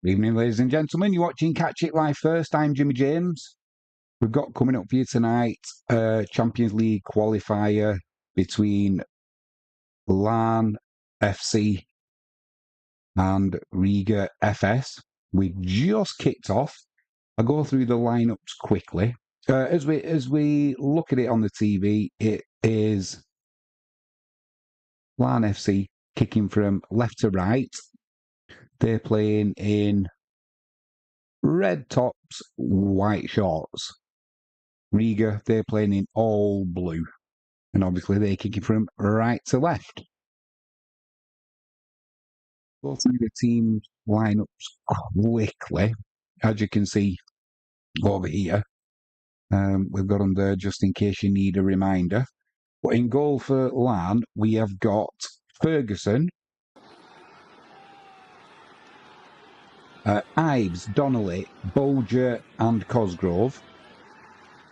Good evening, ladies and gentlemen. You're watching Catch It Live First. I'm Jimmy James. We've got coming up for you tonight Champions League qualifier between Larne FC and Riga FS. We've just kicked off. I'll go through the lineups quickly. As we look at it on the TV, it is Larne FC kicking from left to right. They're playing in red tops, white shorts. Riga, they're playing in all blue. And obviously they're kicking from right to left. Go through the team lineups quickly. As you can see over here, we've got them there just in case you need a reminder. But in goal for Larne, we have got Ferguson, Ives, Donnelly, Bolger and Cosgrove.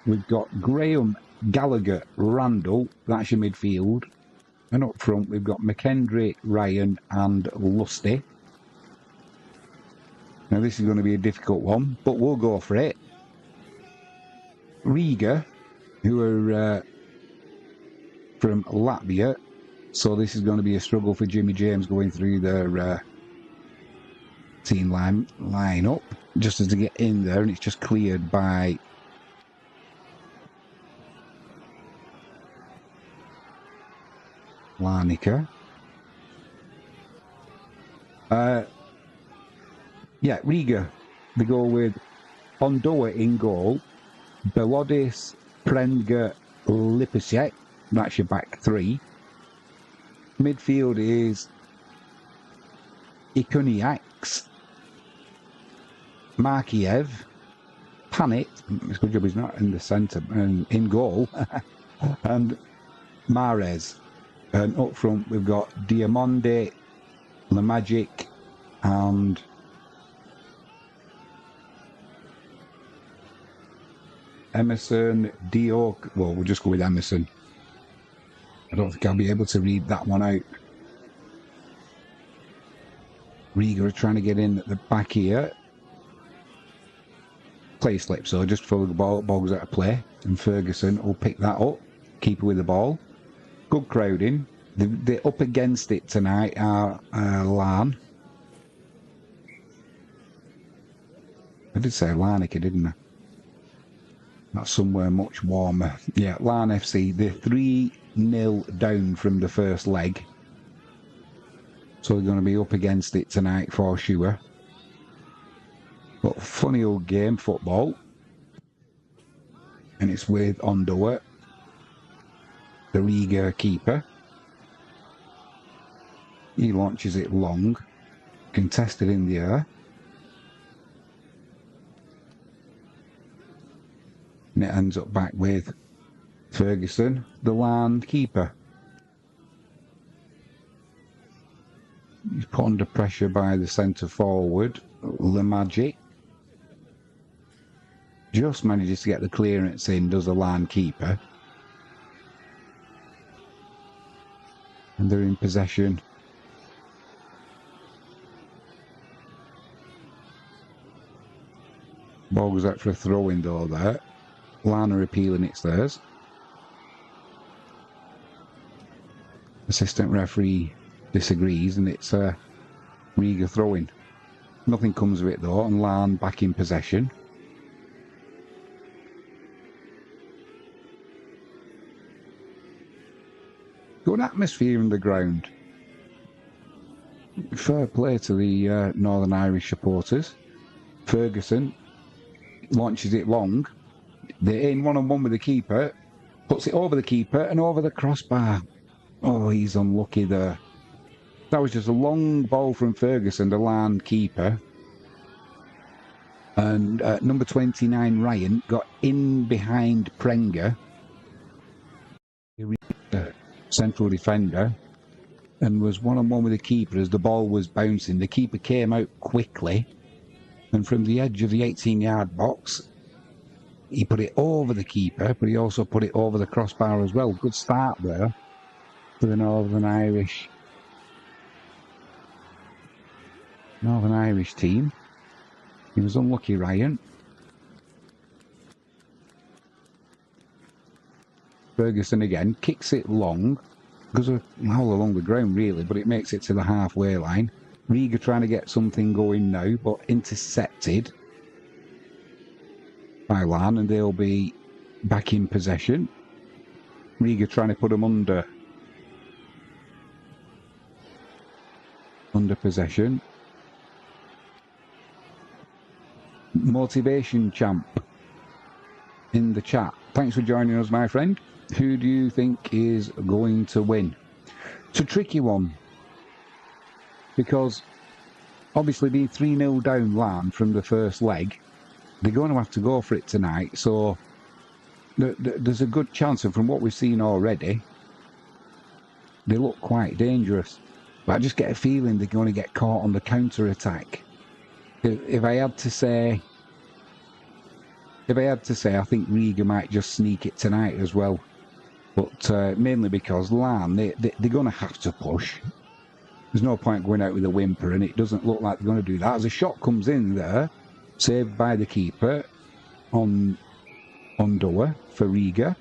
We've got Graham, Gallagher, Randall, that's your midfield. And up front we've got McKendry, Ryan and Lusty. Now this is going to be a difficult one, but we'll go for it. Riga, who are from Latvia, so this is going to be a struggle for Jimmy James going through their team line-up, just as to get in there, and it's just cleared by Larnica. Yeah, Riga, they go with Ondoa in goal, Belodis, Prenga, Lipacek, that's your back three. Midfield is Ikuniaks, Markiev, Panit, it's a good job he's not in the centre, and in goal, and Mares. And up front we've got Diamonde, Lamagic, and Emerson, Diok. Well, we'll just go with Emerson. I don't think I'll be able to read that one out. Riga are trying to get in at the back here. Play slip, so just before the ball goes out of play. And Ferguson will pick that up. Keeper with the ball. Good crowding. They're up against it tonight, Larne. I did say Larnica, didn't I? That's somewhere much warmer. Yeah, Larne FC, they're 3-0 down from the first leg. So they're going to be up against it tonight for sure. But funny old game, football. And it's with Ondoa, the Riga keeper. He launches it long, contested in the air. And it ends up back with Ferguson, the Larne keeper. He's put under pressure by the centre forward, Lamagic. Just manages to get the clearance in, does the Larne keeper. And they're in possession. Ball goes out for a throw-in though there. Larne are appealing it's theirs. Assistant referee disagrees and it's a Riga throw-in. Nothing comes of it though, and Larne back in possession. Good atmosphere in the ground. Fair play to the Northern Irish supporters. Ferguson launches it long. They're in one-on-one with the keeper. Puts it over the keeper and over the crossbar. Oh, he's unlucky there. That was just a long ball from Ferguson, the Larne keeper. And number 29, Ryan, got in behind Prenga, central defender, and was one-on-one with the keeper as the ball was bouncing. The keeper came out quickly, and from the edge of the 18-yard box, he put it over the keeper, but he also put it over the crossbar as well. Good start there for the Northern Irish team. He was unlucky, Ryan. Ferguson again, kicks it long. Goes all along the ground, really, but it makes it to the halfway line. Riga trying to get something going now, but intercepted by Larne, and they'll be back in possession. Riga trying to put them under possession. Motivation champ in the chat. Thanks for joining us, my friend. Who do you think is going to win? It's a tricky one, because obviously being 3-0 down Larne from the first leg, they're going to have to go for it tonight. So there's a good chance, and from what we've seen already, they look quite dangerous. But I just get a feeling they're going to get caught on the counter-attack. If I had to say, I think Riga might just sneak it tonight as well. But mainly because Larne, they're going to have to push. There's no point going out with a whimper, and it doesn't look like they're going to do that. As a shot comes in there, saved by the keeper on Doer for Riga.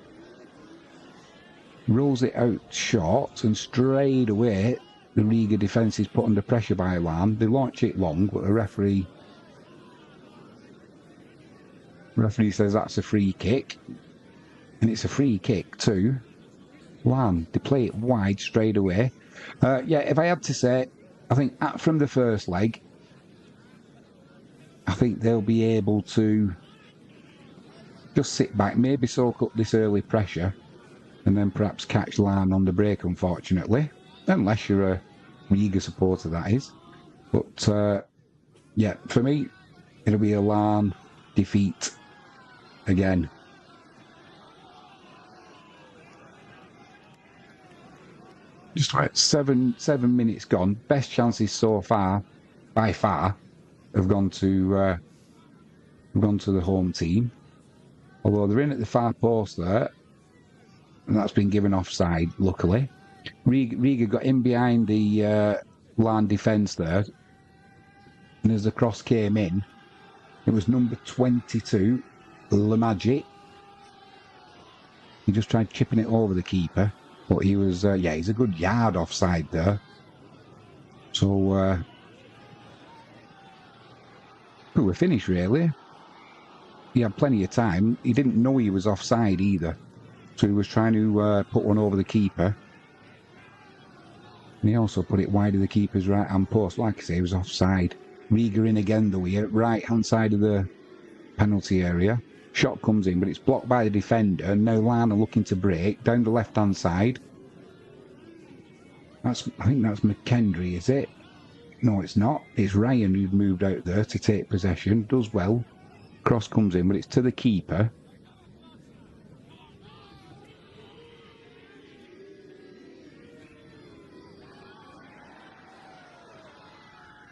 Rolls it out short, and straight away the Riga defence is put under pressure by Larne. They launch it long, but the referee says that's a free kick. And it's a free kick too. Larne, they play it wide straight away. Yeah, if I had to say, I think from the first leg, I think they'll be able to just sit back, maybe soak up this early pressure, and then perhaps catch Larne on the break, unfortunately. Unless you're a Riga supporter, that is. But, yeah, for me, it'll be a Larne defeat again. Just about seven minutes gone. Best chances so far, by far, have gone to the home team. Although they're in at the far post there, and that's been given offside, luckily. Riga got in behind the Larne defence there, and as the cross came in, it was number 22, Lemaggi. He just tried chipping it over the keeper. But he was, yeah, he's a good yard offside there. So, we're finished, really. He had plenty of time. He didn't know he was offside either. So he was trying to put one over the keeper. And he also put it wide of the keeper's right-hand post. Like I say, he was offside. Riga in again, though, here, right-hand side of the penalty area. Shot comes in, but it's blocked by the defender. And now Larne are looking to break down the left-hand side. I think that's McKendry, is it? No, it's not. It's Ryan who's moved out there to take possession. Does well. Cross comes in, but it's to the keeper.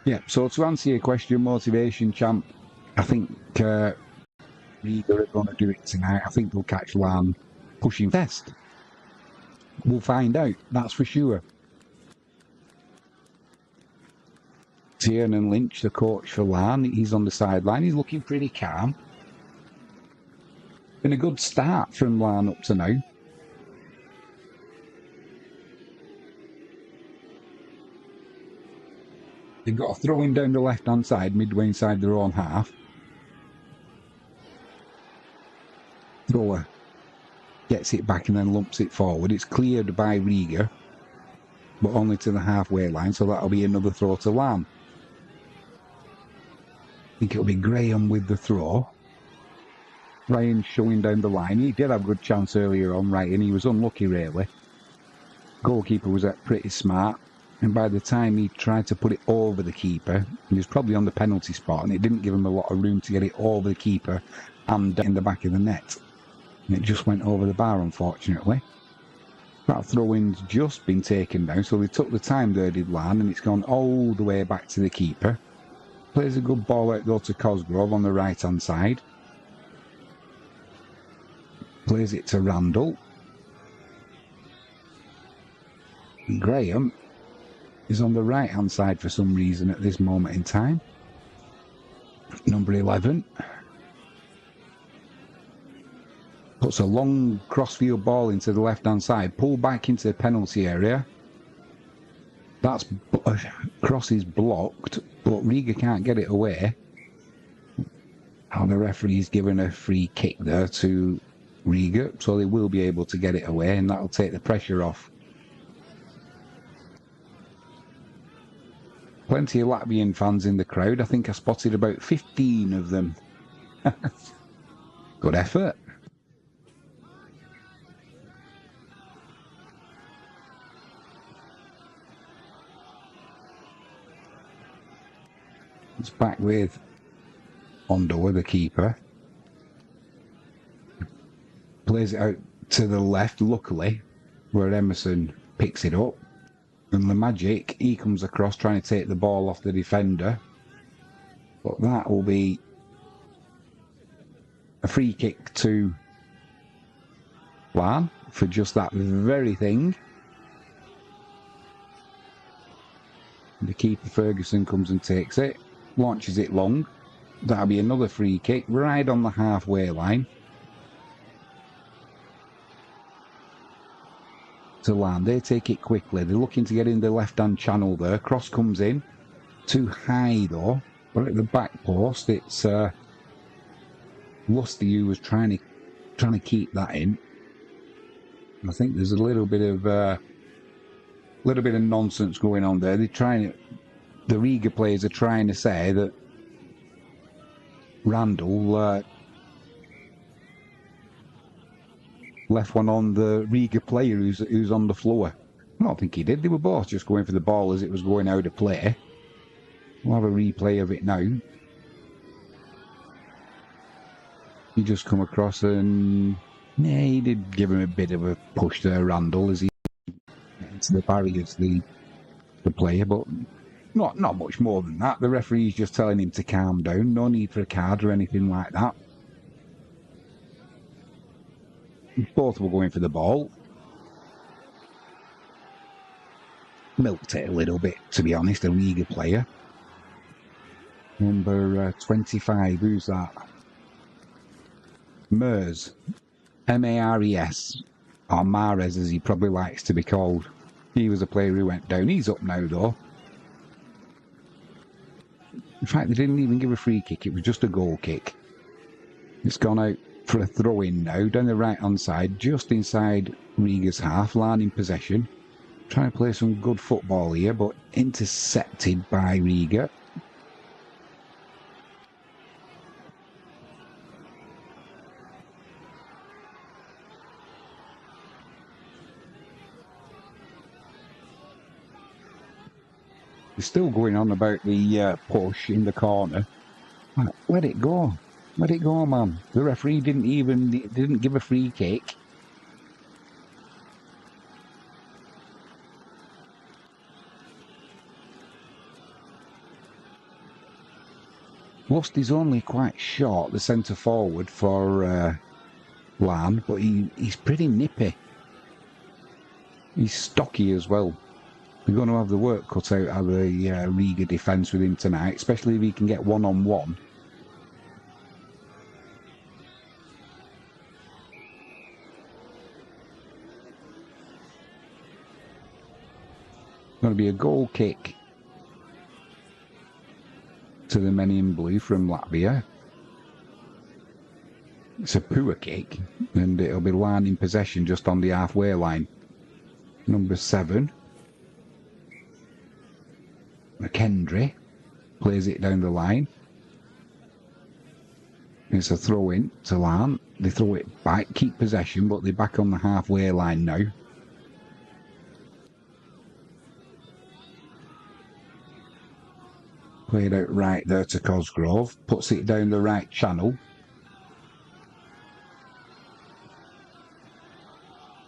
Yeah, so to answer your question, motivation champ, I think Riga are going to do it tonight. I think they'll catch Larne pushing best. We'll find out, that's for sure. Tiernan Lynch, the coach for Larne, he's on the sideline. He's looking pretty calm. Been a good start from Larne up to now. They've got a throw-in down the left-hand side, midway inside their own half. Thrower gets it back and then lumps it forward. It's cleared by Riga, but only to the halfway line, so that'll be another throw to Larne. I think it'll be Graham with the throw. Ryan showing down the line. He did have a good chance earlier on, Ryan. He was unlucky, really. Goalkeeper was pretty smart, and by the time he tried to put it over the keeper, he was probably on the penalty spot, and it didn't give him a lot of room to get it over the keeper and in the back of the net. And it just went over the bar, unfortunately. That throw-in's just been taken down, so they took the time there, did Larne, and it's gone all the way back to the keeper. Plays a good ball out, though, to Cosgrove on the right-hand side. Plays it to Randall. And Graham is on the right-hand side for some reason at this moment in time. Number 11. Puts a long crossfield ball into the left-hand side. Pull back into the penalty area. That's cross is blocked, but Riga can't get it away. And the referee's given a free kick there to Riga, so they will be able to get it away, and that'll take the pressure off. Plenty of Latvian fans in the crowd. I think I spotted about 15 of them. Good effort. It's back with Ondor, the keeper. Plays it out to the left, luckily, where Emerson picks it up. And the Magic, he comes across trying to take the ball off the defender. But that will be a free kick to Larne for just that very thing. The keeper, Ferguson, comes and takes it. Launches it long. That'll be another free kick right on the halfway line. To Larne. They take it quickly. They're looking to get in the left-hand channel there. Cross comes in. Too high though. But at the back post, it's Lusty who was trying to keep that in. I think there's a little bit of nonsense going on there. The Riga players are trying to say that Randall left one on the Riga player who's on the floor. I don't think he did. They were both just going for the ball as it was going out of play. We'll have a replay of it now. He just come across and he did give him a bit of a push there, Randall, as he into the barriers, the player, but not much more than that. The referee's just telling him to calm down. No need for a card or anything like that. Both were going for the ball. Milked it a little bit, to be honest, a Riga player. Number 25, who's that? Mers. M-A-R-E-S. Or Mares, as he probably likes to be called. He was a player who went down. He's up now, though. In fact, they didn't even give a free kick. It was just a goal kick. It's gone out for a throw-in now, down the right-hand side, just inside Riga's half. Larne in possession. Trying to play some good football here, but intercepted by Riga. They're still going on about the push in the corner. Let it go. Let it go, man. The referee didn't give a free kick. Lusty's only quite short, the centre forward for Larne, but he's pretty nippy. He's stocky as well. We're going to have the work cut out of the Riga defence with him tonight, especially if he can get one-on-one. Going to be a goal kick to the men in blue from Latvia. It's a poor kick, and it'll be Larne in possession just on the halfway line. Number 7. McKendry plays it down the line. It's a throw-in to Larne. They throw it back, keep possession, but they're back on the halfway line now. Played out right there to Cosgrove. Puts it down the right channel.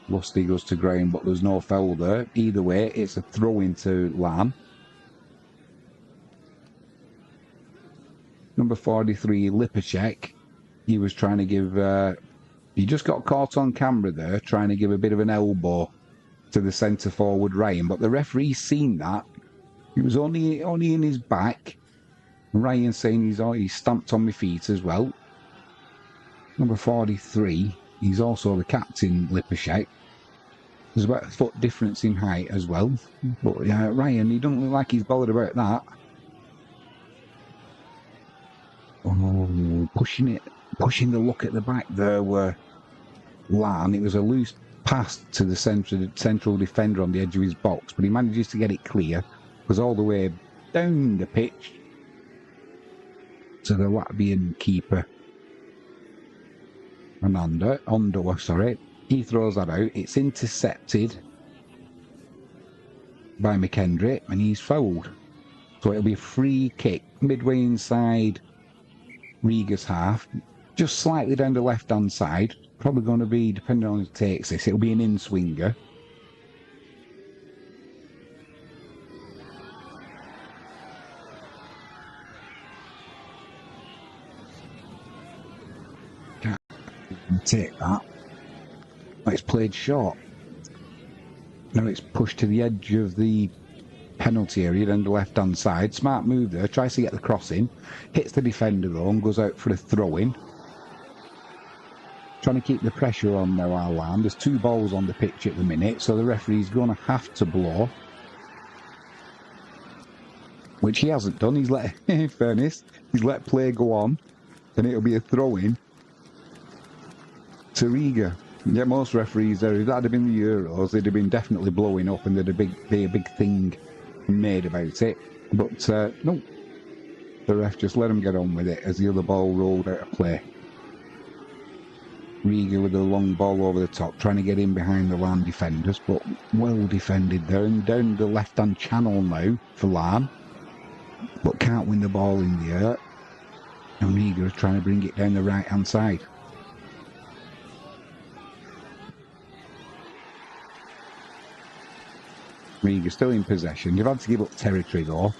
Lusty goes to ground, but there's no foul there. Either way, it's a throw-in to Larne. Number 43, Lipacek. He was trying to give... he just got caught on camera there, trying to give a bit of an elbow to the centre-forward Ryan, but the referee's seen that. He was only in his back. Ryan saying he's stamped on my feet as well. Number 43, he's also the captain, Lippershek. There's about a foot difference in height as well. But Ryan, he doesn't look like he's bothered about that. Oh, pushing the look at the back there were Larne. It was a loose pass to the central defender on the edge of his box, but he manages to get it clear. It was all the way down the pitch to the Latvian keeper. Ondor, sorry. He throws that out. It's intercepted by McKendry, and he's fouled. So it'll be a free kick midway inside Rigas half, just slightly down the left-hand side. Probably going to be, depending on who takes this, it'll be an in-swinger. Can't take that. It's played short. Now it's pushed to the edge of the penalty area down the left-hand side. Smart move there. Tries to get the cross in. Hits the defender though and goes out for a throw-in. Trying to keep the pressure on now, our Larne. There's 2 balls on the pitch at the minute, so the referee's going to have to blow. Which he hasn't done. He's let, in fairness, he's let play go on. And it'll be a throw-in to Riga. Yeah, most referees there, if that had been the Euros, they'd have been definitely blowing up and there'd be a big thing made about it. But no, the ref just let him get on with it as the other ball rolled out of play. Riga with a long ball over the top, trying to get in behind the Larne defenders, but well defended there, and down the left-hand channel now for Larne, but can't win the ball in the air, and Riga is trying to bring it down the right-hand side. Riga still in possession. They've had to give up territory though.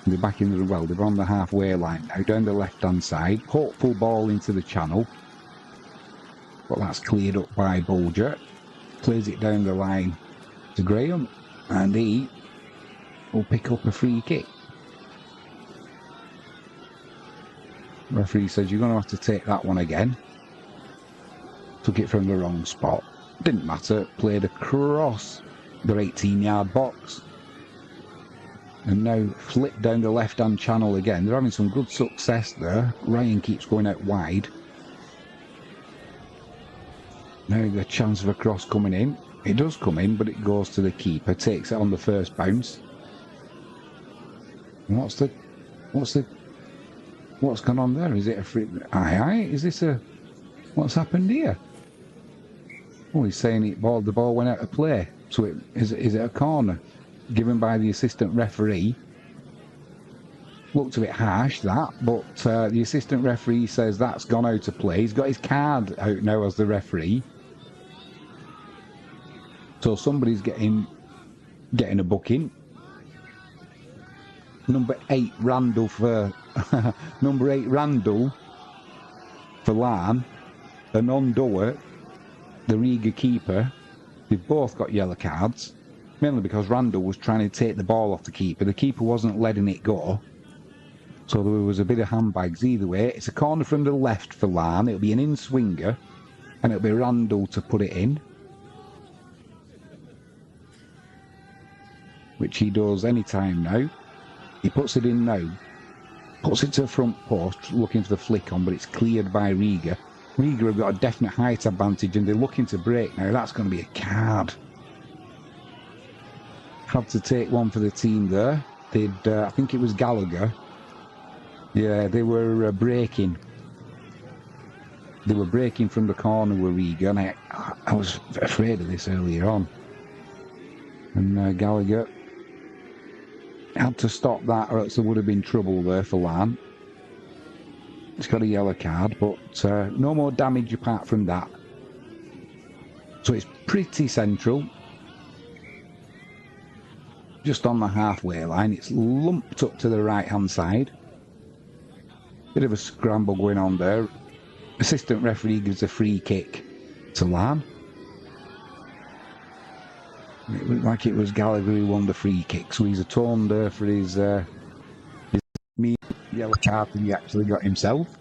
They're back in the well. They're on the halfway line now, down the left-hand side. Hopeful ball into the channel, but that's cleared up by Bulger. Plays it down the line to Graham, and he will pick up a free kick. Referee says you're going to have to take that one again. Took it from the wrong spot. Didn't matter. Played across their 18-yard box. And now flipped down the left-hand channel again. They're having some good success there. Ryan keeps going out wide. Now the chance of a cross coming in. It does come in, but it goes to the keeper. Takes it on the first bounce. And what's gone on there? Is it a free? Aye. Is this a? What's happened here? Oh, he's saying the ball went out of play. So is it a corner given by the assistant referee? Looked a bit harsh that, but the assistant referee says that's gone out of play. He's got his card out now as the referee. So somebody's getting a booking. Number 8 Randall for Larne, and Ondor, the Riga keeper. They've both got yellow cards, mainly because Randall was trying to take the ball off the keeper. The keeper wasn't letting it go. So there was a bit of handbags either way. It's a corner from the left for Larne. It'll be an in-swinger, and it'll be Randall to put it in, which he does any time now. He puts it in now. Puts it to the front post, looking for the flick on, but it's cleared by Riga. Riga have got a definite height advantage, and they're looking to break now. That's going to be a card. Had to take one for the team there. I think it was Gallagher. Yeah, they were breaking. They were breaking from the corner with Riga, and I was afraid of this earlier on. And Gallagher had to stop that, or else there would have been trouble there for Larne. It's got a yellow card, but no more damage apart from that. So it's pretty central. Just on the halfway line. It's lumped up to the right-hand side. Bit of a scramble going on there. Assistant referee gives a free kick to Larne. It looked like it was Gallagher who won the free kick, so he's atoned there for his yellow card than he actually got himself.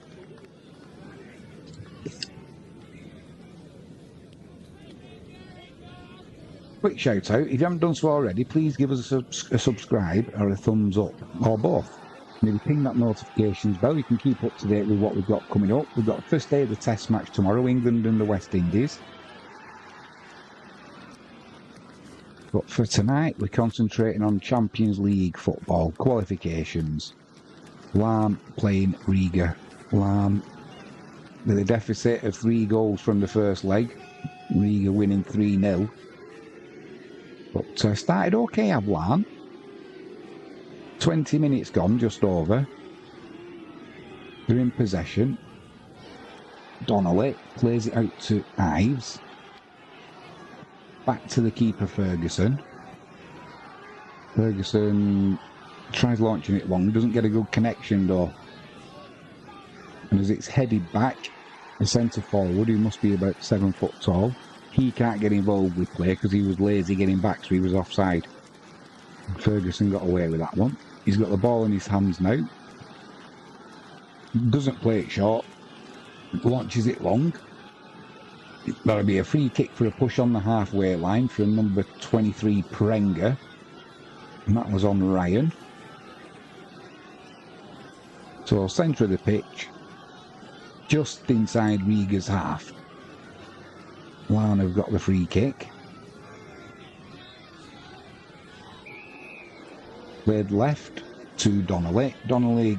Quick shout out, if you haven't done so already, please give us a subscribe or a thumbs up, or both. Maybe ping that notifications bell. You can keep up to date with what we've got coming up. We've got the first day of the test match tomorrow, England and the West Indies. But for tonight, we're concentrating on Champions League football qualifications. Larne playing Riga. Larne with a deficit of 3 goals from the first leg. Riga winning 3-0. But started okay, have Larne. 20 minutes gone, just over. They're in possession. Donnelly plays it out to Ives. Back to the keeper, Ferguson. Ferguson tries launching it long, doesn't get a good connection though. And as it's headed back, the centre forward, who must be about 7 foot tall, he can't get involved with play because he was lazy getting back, so he was offside. Ferguson got away with that one. He's got the ball in his hands now. Doesn't play it short. Launches it long. That'll be a free kick for a push on the halfway line from number 23, Prenga. And that was on Ryan. So centre of the pitch. Just inside Riga's half. Larne have got the free kick. Played left to Donnelly. Donnelly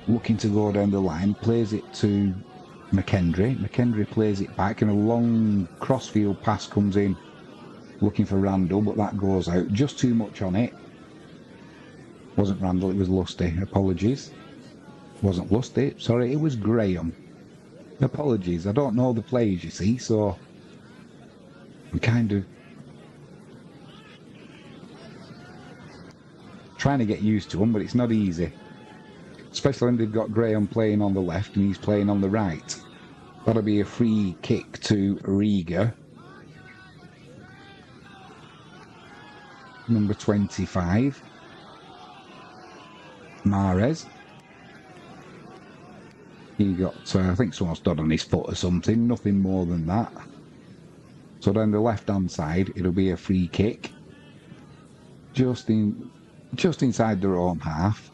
looking to go down the line, plays it to McKendry. McKendry plays it back and a long crossfield pass comes in looking for Randall, but that goes out. Just too much on it. Wasn't Randall, it was Lusty. Apologies. Wasn't Lusty, sorry, it was Graham. Apologies, I don't know the players, you see, so I'm kind of trying to get used to them, but it's not easy. Especially when they've got Graham playing on the left and he's playing on the right. That'll be a free kick to Riga. Number 25. Mahrez. He got, I think someone stood on his foot or something, nothing more than that. So down the left-hand side, it'll be a free kick. Just inside their own half.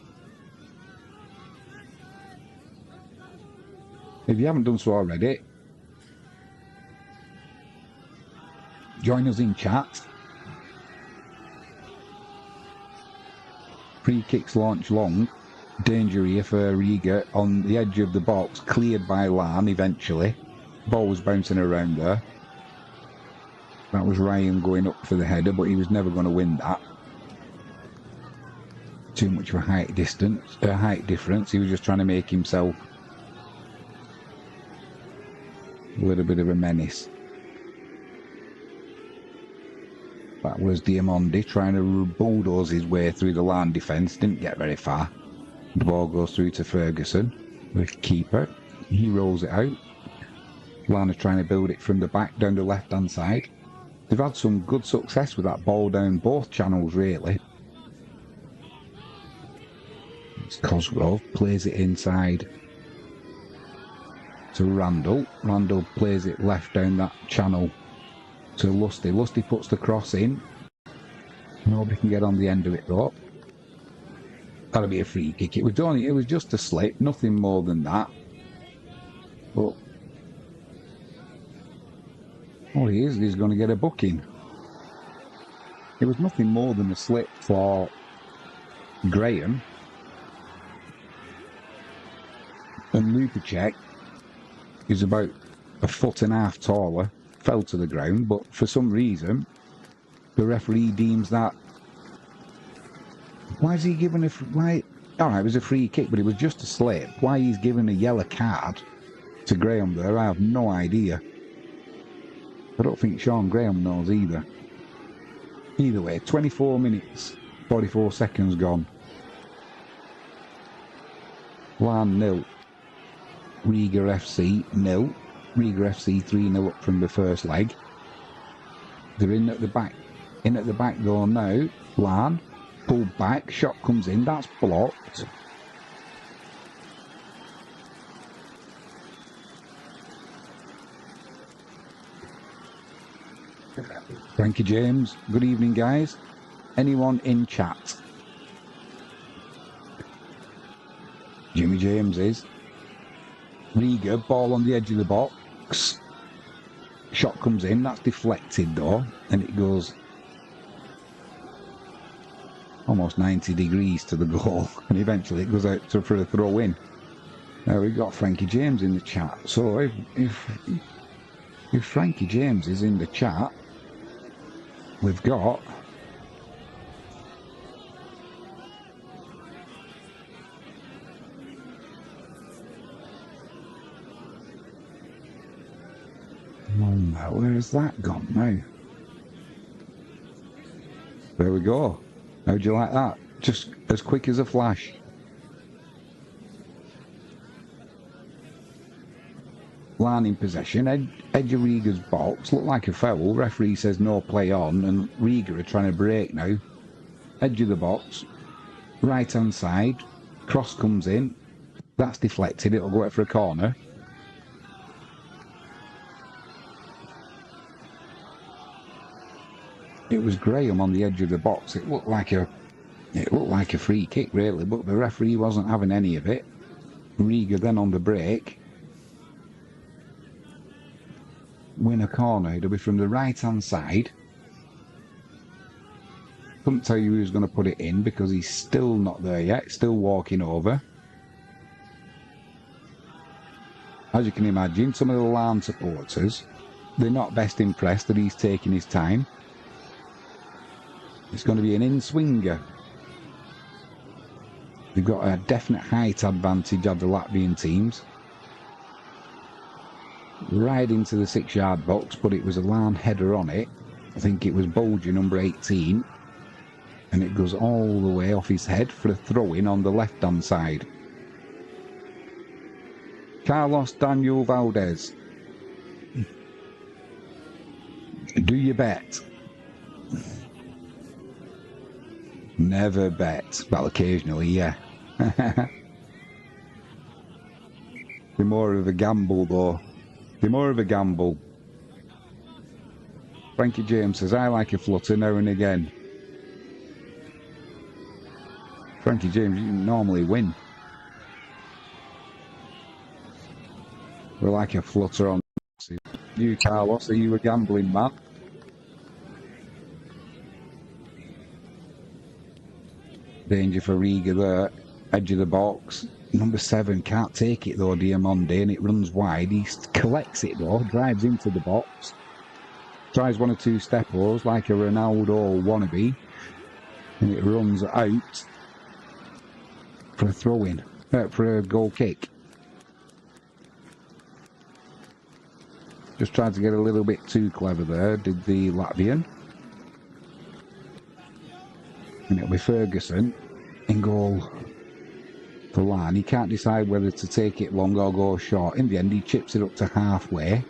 If you haven't done so already, join us in chat. Free kicks launch long. Danger here for Riga on the edge of the box, cleared by Larne eventually. Ball was bouncing around there. That was Ryan going up for the header, but he was never going to win that. Too much of a height difference. He was just trying to make himself a little bit of a menace. That was Diamondi trying to bulldoze his way through the Larne defence. Didn't get very far. The ball goes through to Ferguson, the keeper. He rolls it out. Larne trying to build it from the back down the left-hand side. They've had some good success with that ball down both channels, really. It's Cosgrove, plays it inside to Randall. Randall plays it left down that channel to Lusty. Lusty puts the cross in. Nobody can get on the end of it though. That'll be a free kick. It was just a slip, nothing more than that. But all he is, he's going to get a booking. It was nothing more than a slip for Graham. And Lupacek is about 1.5 foot taller, fell to the ground, but for some reason the referee deems that. Why is he giving alright, it was a free kick, but it was just a slip. Why he's giving a yellow card to Graham there, I have no idea. I don't think Sean Graham knows either. Either way, 24 minutes, 44 seconds gone. Larne 0. Riga FC 0. Riga FC 3-0 up from the first leg. They're in at the back. In at the back door now. Larne. Pulled back. Shot comes in. That's blocked. Frankie James, good evening, guys. Anyone in chat? Jimmy James is. Rigas, ball on the edge of the box. Shot comes in, that's deflected though, and it goes almost 90 degrees to the goal, and eventually it goes out for a throw in. Now we've got Frankie James in the chat, so if Frankie James is in the chat, we've got where has that gone now? There we go. How'd you like that? Just as quick as a flash. Larne in possession, edge of Rigas' box, looked like a foul. Referee says no play on, and Rigas are trying to break now. Edge of the box, right hand side, cross comes in, that's deflected, it'll go out for a corner. It was Graham on the edge of the box. It looked like a free kick really, but the referee wasn't having any of it. Rigas then on the break. Win a corner, it'll be from the right hand side. Couldn't tell you who's going to put it in because he's still not there yet, still walking over. As you can imagine, some of the Larne supporters, they're not best impressed that he's taking his time. It's going to be an in-swinger. They've got a definite height advantage of the Latvian teams. Right into the 6-yard box, but it was a Larne header on it. I think it was Bolger, number 18. And it goes all the way off his head for a throw-in on the left-hand side. Carlos Daniel Valdez. Do you bet? Never bet. Well, occasionally, yeah. Be more of a gamble, though. Be more of a gamble. Frankie James says, I like a flutter now and again. Frankie James, you normally win. We like a flutter on. You, Carlos, are you a gambling man? Danger for Rigas there, edge of the box. Number 7 can't take it though, Diamande, and it runs wide. He collects it though, drives into the box. Tries 1 or 2 step-overs like a Ronaldo wannabe. And it runs out for a throw-in, for a goal kick. Just tried to get a little bit too clever there, did the Latvian. And it'll be Ferguson in goal for Larne. He can't decide whether to take it long or go short. In the end, he chips it up to halfway.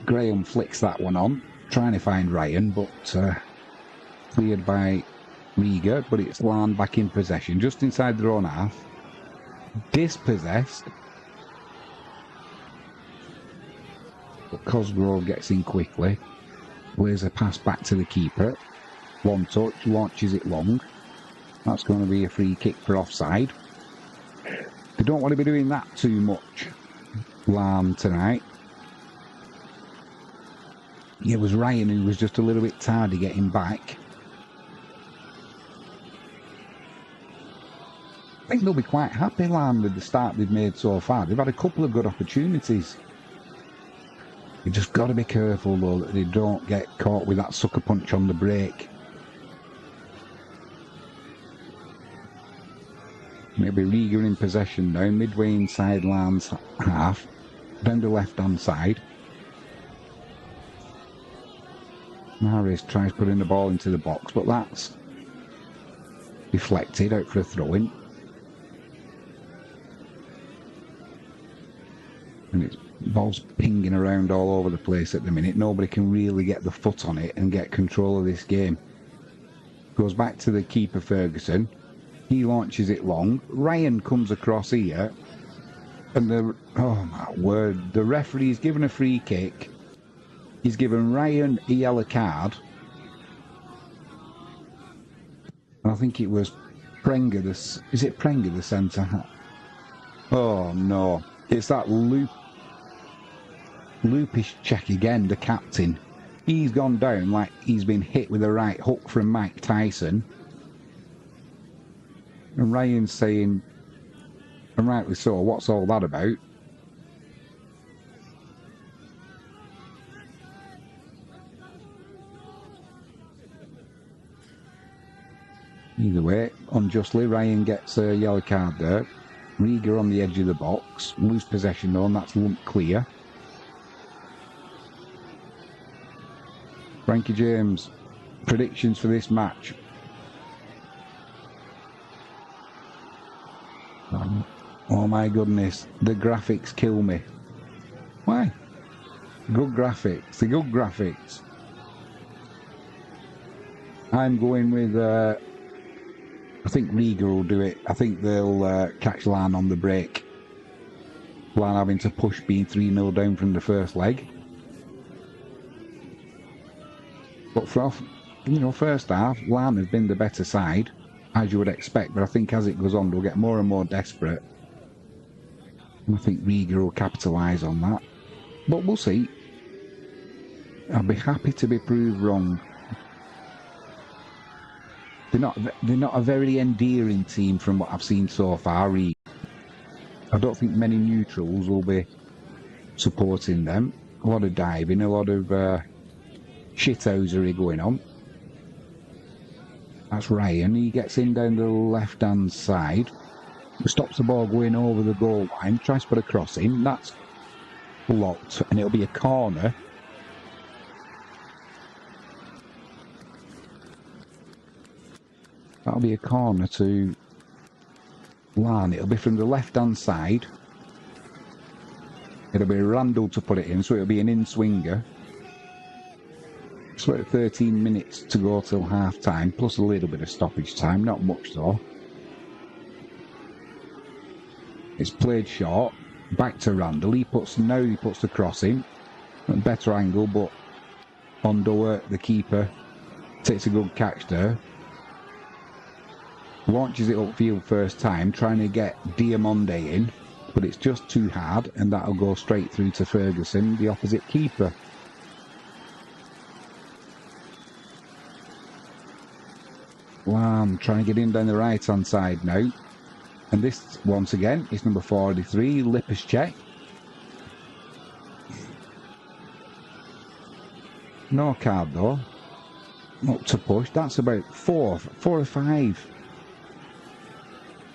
Graham flicks that one on, trying to find Ryan, but cleared by Rigas. But it's Larne back in possession, just inside their own half. Dispossessed. But Cosgrove gets in quickly. Plays a pass back to the keeper. One touch, launches it long. That's going to be a free kick for offside. They don't want to be doing that too much, Larne, tonight. It was Ryan who was just a little bit tardy getting back. I think they'll be quite happy, Larne, with the start they've made so far. They've had a couple of good opportunities. You just got to be careful, though, that they don't get caught with that sucker punch on the break. Maybe Rigas in possession now, midway inside Larne's half, down the left-hand side. Maris tries putting the ball into the box, but that's deflected out for a throw-in. And it's ball's pinging around all over the place at the minute. Nobody can really get the foot on it and get control of this game. Goes back to the keeper, Ferguson. He launches it long. Ryan comes across here. And oh my word, the referee's given a free kick. He's given Ryan a yellow card. I think it was Prenger, is it Prenger, the centre? Oh no, it's that Lupish check again, the captain. He's gone down like he's been hit with a right hook from Mike Tyson. And Ryan's saying, and rightly so, what's all that about? Either way, unjustly, Ryan gets a yellow card there. Riga on the edge of the box. Lose possession though, and that's lumped clear. Frankie James, predictions for this match. Oh my goodness, the graphics kill me. Why? Good graphics, the good graphics. I'm going with, I think Riga will do it. I think they'll catch Larne on the break. Larne having to push being 3-0 down from the first leg. But for, you know, first half, Larne has been the better side, as you would expect. But I think as it goes on, they'll get more and more desperate. And I think Riga will capitalise on that. But we'll see. I'll be happy to be proved wrong. They're not a very endearing team from what I've seen so far. I don't think many neutrals will be supporting them. A lot of diving, a lot of shithousery going on. That's Ryan. He gets in down the left-hand side. Stops the ball going over the goal line. Tries to put a cross in. That's blocked, and it'll be a corner. That'll be a corner to Larne. It'll be from the left-hand side. It'll be Randall to put it in, so it'll be an in-swinger. So 13 minutes to go till half-time, plus a little bit of stoppage time, not much though. It's played short, back to Randall. He puts the cross in. A better angle, but Ondoa, the keeper, takes a good catch there. Launches it upfield first time, trying to get Diamonde in, but it's just too hard, and that'll go straight through to Ferguson, the opposite keeper. Larne trying to get in down the right hand side now, and this once again is number 43, Lipperschek. No card though. Up to push. That's about four or five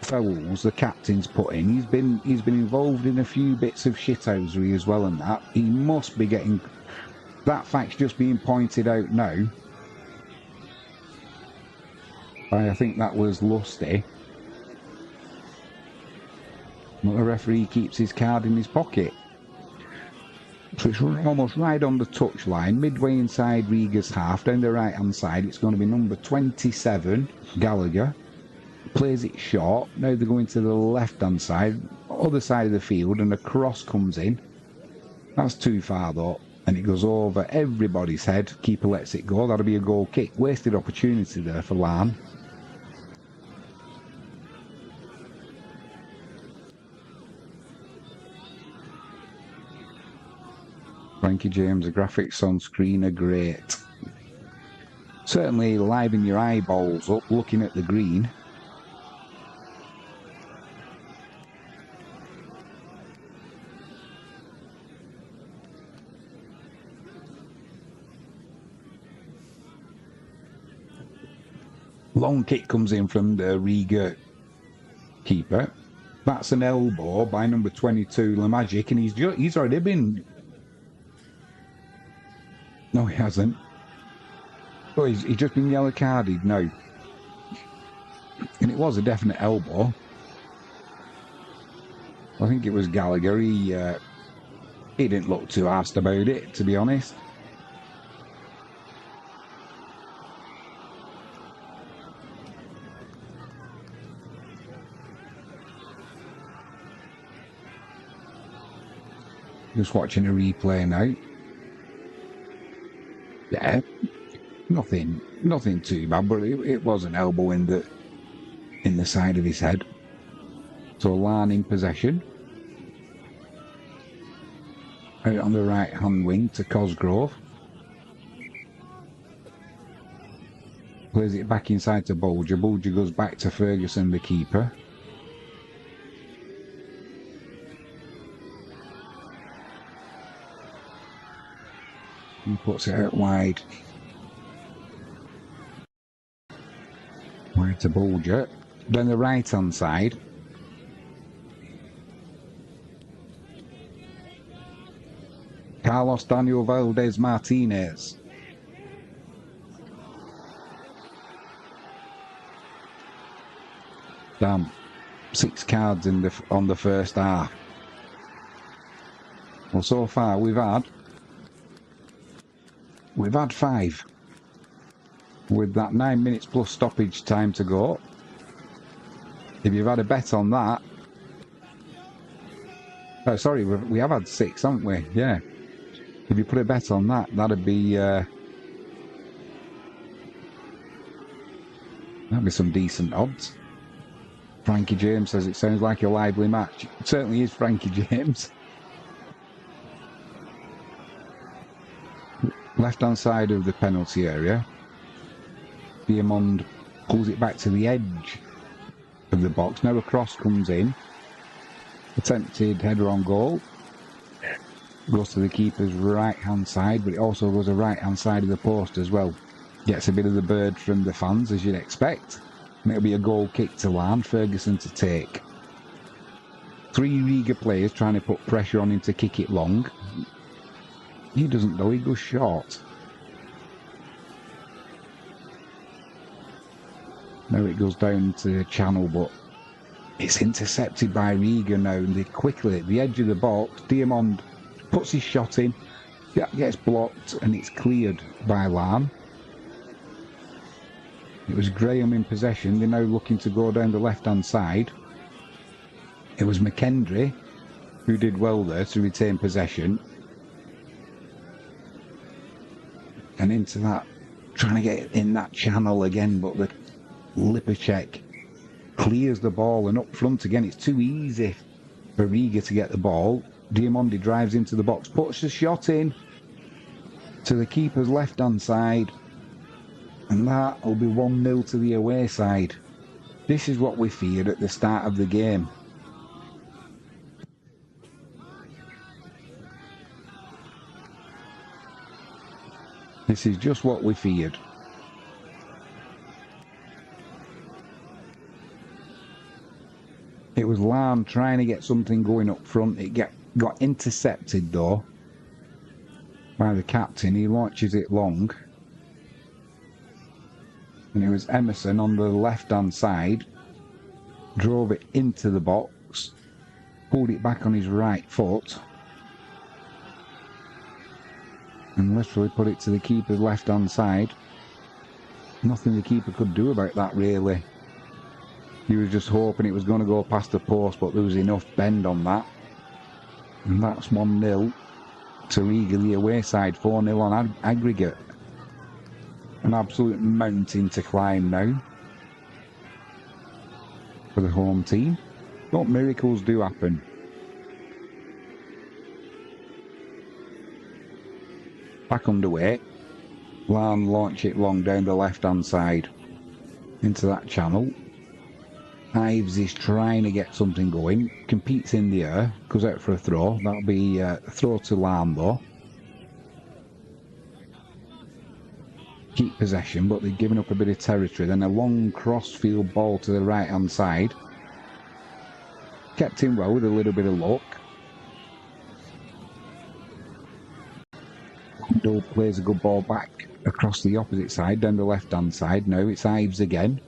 fouls the captain's put in. He's been involved in a few bits of shithousery as well, and that he must be getting. That fact's just being pointed out now. I think that was Lusty. But the referee keeps his card in his pocket. So it's almost right on the touchline, midway inside Riga's half, down the right hand side. It's going to be number 27, Gallagher. Plays it short. Now they're going to the left hand side, other side of the field, and a cross comes in. That's too far though, and it goes over everybody's head. Keeper lets it go. That'll be a goal kick. Wasted opportunity there for Larne. Frankie James, the graphics on screen are great. Certainly liven your eyeballs up looking at the green. Long kick comes in from the Riga keeper. That's an elbow by number 22, Lamagic, and he's already been. No, he hasn't. Oh, he's just been yellow carded now. And it was a definite elbow. I think it was Gallagher. He didn't look too arsed about it, to be honest. Just watching a replay now. Yeah. Nothing too bad, but it was an elbow in the side of his head. So Larne in possession. Out on the right hand wing to Cosgrove. Plays it back inside to Bolger. Bolger goes back to Ferguson, the keeper. He puts it out wide. Wide to Bolger. Then the right hand side. Carlos Daniel Valdez Martinez. Damn, 6 cards on the first half. Well, so far we've had 5 with that 9 minutes plus stoppage time to go. If you've had a bet on that, oh sorry, we have had 6, haven't we? Yeah. If you put a bet on that, that'd be some decent odds. Frankie James says it sounds like a lively match. It certainly is, Frankie James. Left-hand side of the penalty area. Diamond pulls it back to the edge of the box. Now a cross comes in. Attempted header on goal. Goes to the keeper's right-hand side, but it also goes to the right-hand side of the post as well. Gets a bit of the bird from the fans, as you'd expect. And it'll be a goal kick to Larne, Ferguson to take. 3 Riga players trying to put pressure on him to kick it long. He doesn't though, he goes short. Now it goes down to the channel, but it's intercepted by Riga now, and they quickly at the edge of the box. Diamond puts his shot in, gets blocked, and it's cleared by Larne. It was Graham in possession. They're now looking to go down the left-hand side. It was McKendry who did well there to retain possession. And into that, trying to get in that channel again, but the Lipacek clears the ball, and up front again, it's too easy for Riga to get the ball. Diamondi drives into the box, puts the shot in to the keeper's left-hand side. And that will be 1-0 to the away side. This is what we feared at the start of the game. This is just what we feared. It was Larne trying to get something going up front. It got intercepted though by the captain. He launches it long. And it was Emerson on the left-hand side. Drove it into the box. Pulled it back on his right foot. And literally put it to the keeper's left-hand side. Nothing the keeper could do about that, really. He was just hoping it was going to go past the post, but there was enough bend on that. And that's 1-0 to Riga, the away side. 4-0 on aggregate. An absolute mountain to climb now for the home team. But miracles do happen. Back underway. Larne launch it long down the left-hand side into that channel. Ives is trying to get something going. Competes in the air. Goes out for a throw. That'll be a throw to Larne though. Keep possession, but they've given up a bit of territory. Then a long cross-field ball to the right-hand side. Kept in well with a little bit of luck. Doe plays a good ball back across the opposite side, down the left-hand side. Now it's Ives again.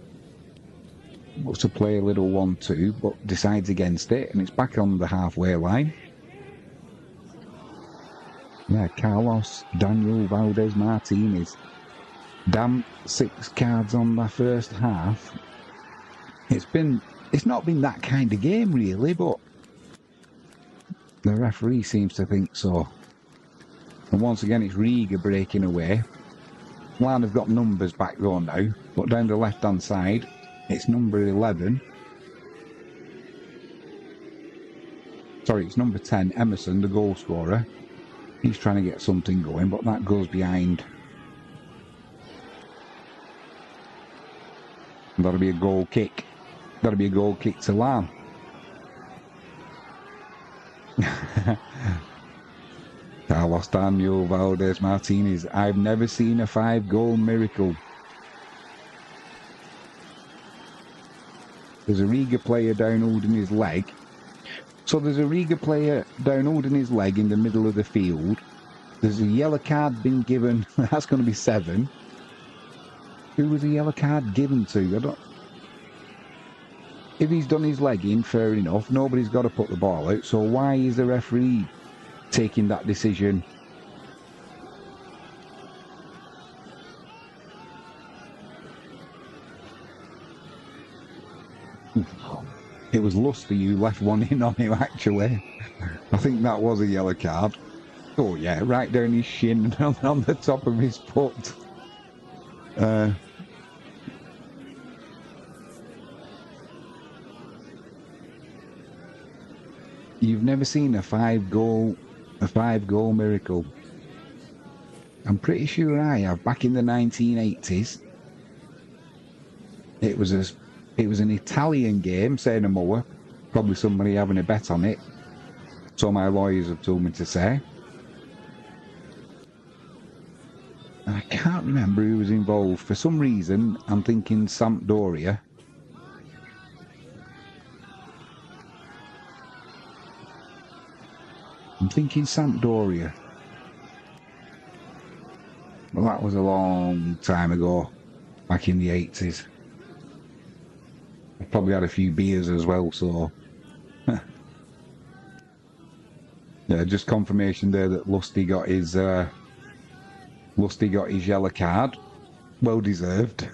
Wants to play a little 1-2, but decides against it, and it's back on the halfway line. Yeah, Carlos Daniel Valdez Martinez. Damn, 6 cards on the first half. It's not been that kind of game really, but the referee seems to think so. And once again it's Riga breaking away. Larne have got numbers back though now, but down the left-hand side, it's number 11. Sorry, it's number 10, Emerson, the goal scorer. He's trying to get something going, but that goes behind. That'll be a goal kick. That'll be a goal kick to Larne. Carlos Daniel Valdez Martinez. I've never seen a 5-goal miracle. There's a Riga player down holding his leg. So there's a Riga player down holding his leg in the middle of the field. There's a yellow card been given. That's going to be 7. Who was the yellow card given to? I don't... If he's done his leg in, fair enough. Nobody's got to put the ball out. So why is the referee taking that decision? It was Lusty who left one in on him, actually. I think that was a yellow card. Oh yeah, right down his shin and on the top of his foot. You've never seen a 5-goal miracle. I'm pretty sure I have. Back in the 1980s, it was an Italian game, say no more. Probably somebody having a bet on it. So my lawyers have told me to say. And I can't remember who was involved. For some reason, I'm thinking Sampdoria. Well, that was a long time ago, back in the 80s. I probably had a few beers as well, so... Yeah, just confirmation there that Lusty got his yellow card. Well deserved.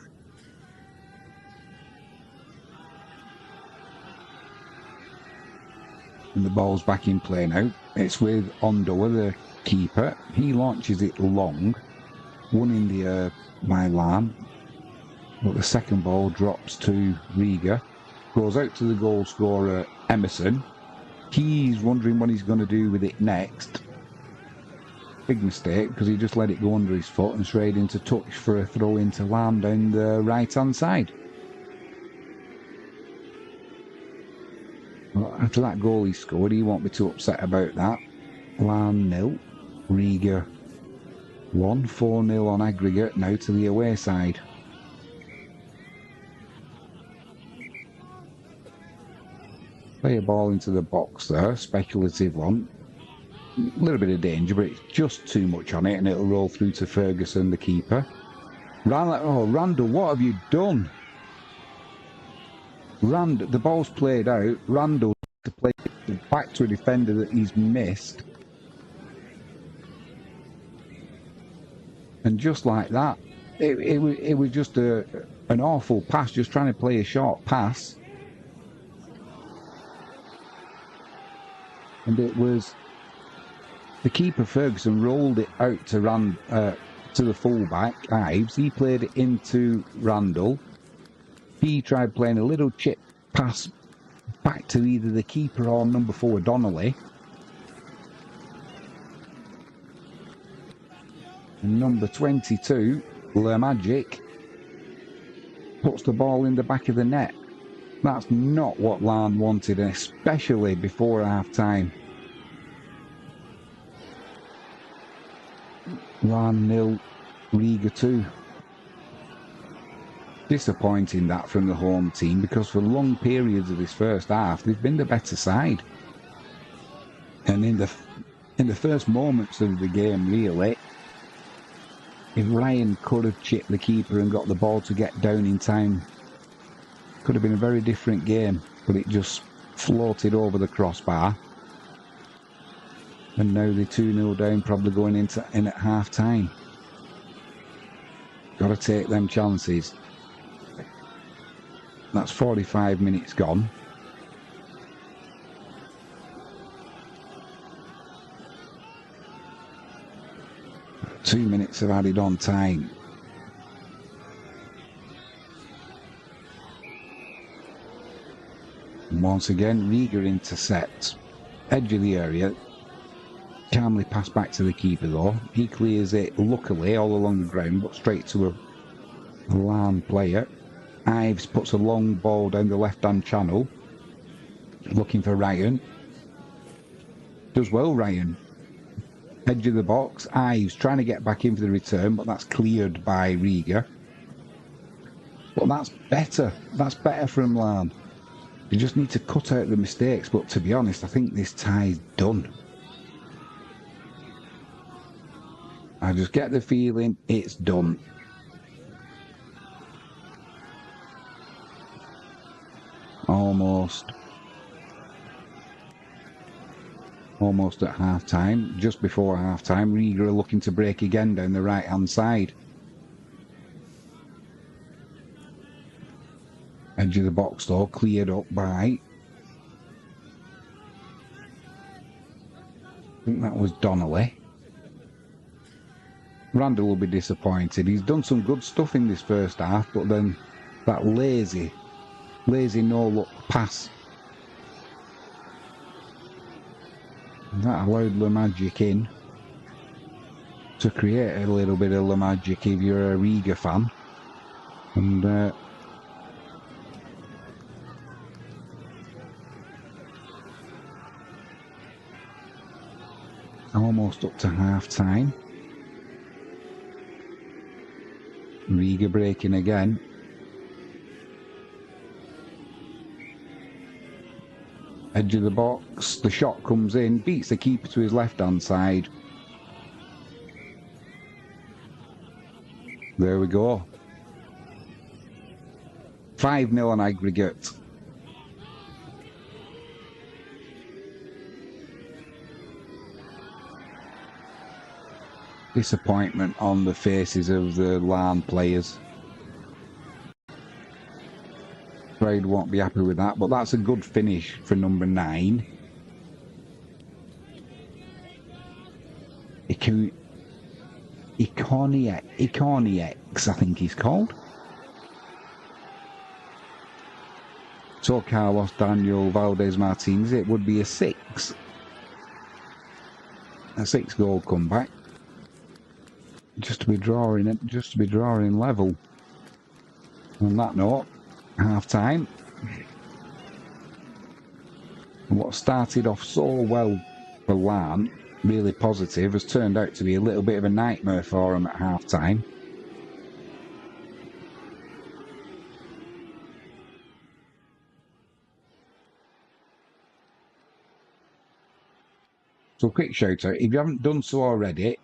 And the ball's back in play now. It's with Ondor, the keeper. He launches it long. One in the air by Larne. But the second ball drops to Riga. Goes out to the goal scorer, Emerson. He's wondering what he's going to do with it next. Big mistake, because he just let it go under his foot and straight into touch for a throw into Larne down the right-hand side. Well, after that goal he scored, he won't be too upset about that. Larne 0, Riga 1, 4-0 on aggregate, now to the away side. Play a ball into the box there, speculative one. A little bit of danger, but it's just too much on it, and it'll roll through to Ferguson, the keeper. Randall, what have you done? The ball's played out. Randall to play back to a defender that he's missed. And just like that, it was just an awful pass, just trying to play a short pass. And it was the keeper, Ferguson, rolled it out to the fullback, Ives. He played it into Randall. He tried playing a little chip pass back to either the keeper or number 4, Donnelly. And number 22, Le Magic, puts the ball in the back of the net. That's not what Larne wanted, especially before half-time. Larne 0, Riga 2. Disappointing that from the home team, because for long periods of this first half they've been the better side. And in the first moments of the game, really, if Ryan could have chipped the keeper and got the ball to get down in time, could have been a very different game, but it just floated over the crossbar. And now they're 2-0 down, probably going in at half time. Got to take them chances. That's 45 minutes gone. Two minutes of added on time. And once again, Riga intercepts. Edge of the area. Calmly passed back to the keeper though. He clears it, luckily, all along the ground, but straight to a Larne player. Ives puts a long ball down the left-hand channel. Looking for Ryan. Does well, Ryan. Edge of the box. Ives trying to get back in for the return, but that's cleared by Riga. But that's better. That's better from Larne. You just need to cut out the mistakes, but to be honest, I think this tie's done. I just get the feeling it's done. Almost at half-time. Just before half-time, Riga are looking to break again down the right-hand side. Edge of the box though, cleared up by... I think that was Donnelly. Randall will be disappointed. He's done some good stuff in this first half, but then that lazy no-look pass. That allowed Le Magic in to create a little bit of Le Magic if you're a Riga fan. And almost up to half-time. Riga breaking again. Edge of the box, the shot comes in, beats the keeper to his left-hand side. There we go. 5-0 on aggregate. Disappointment on the faces of the Larne players. Crowd won't be happy with that, but that's a good finish for number 9. Iconiax, I think he's called. So Carlos Daniel Valdez Martinez, it would be a 6. A 6-goal comeback. Just to be drawing level. On that note, half-time. What started off so well for Larne, really positive, has turned out to be a little bit of a nightmare for him at half-time. So quick shout out, if you haven't done so already,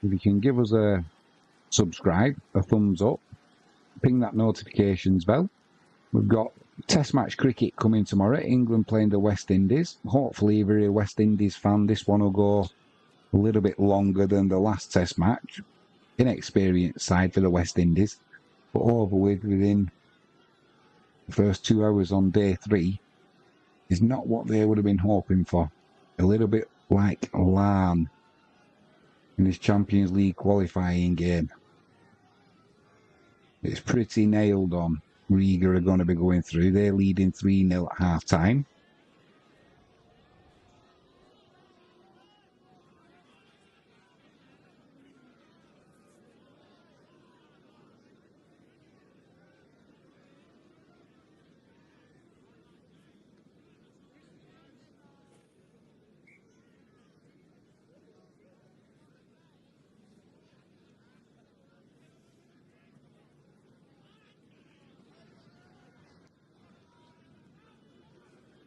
if you can give us a subscribe, a thumbs up, ping that notifications bell. We've got Test match cricket coming tomorrow, England playing the West Indies. Hopefully if you're a West Indies fan, this one will go a little bit longer than the last Test match. Inexperienced side for the West Indies, but over with within the first 2 hours on day 3 is not what they would have been hoping for. A little bit like Larne in this Champions League qualifying game. It's pretty nailed on. Riga are going to be going through. They're leading 3-0 at half-time.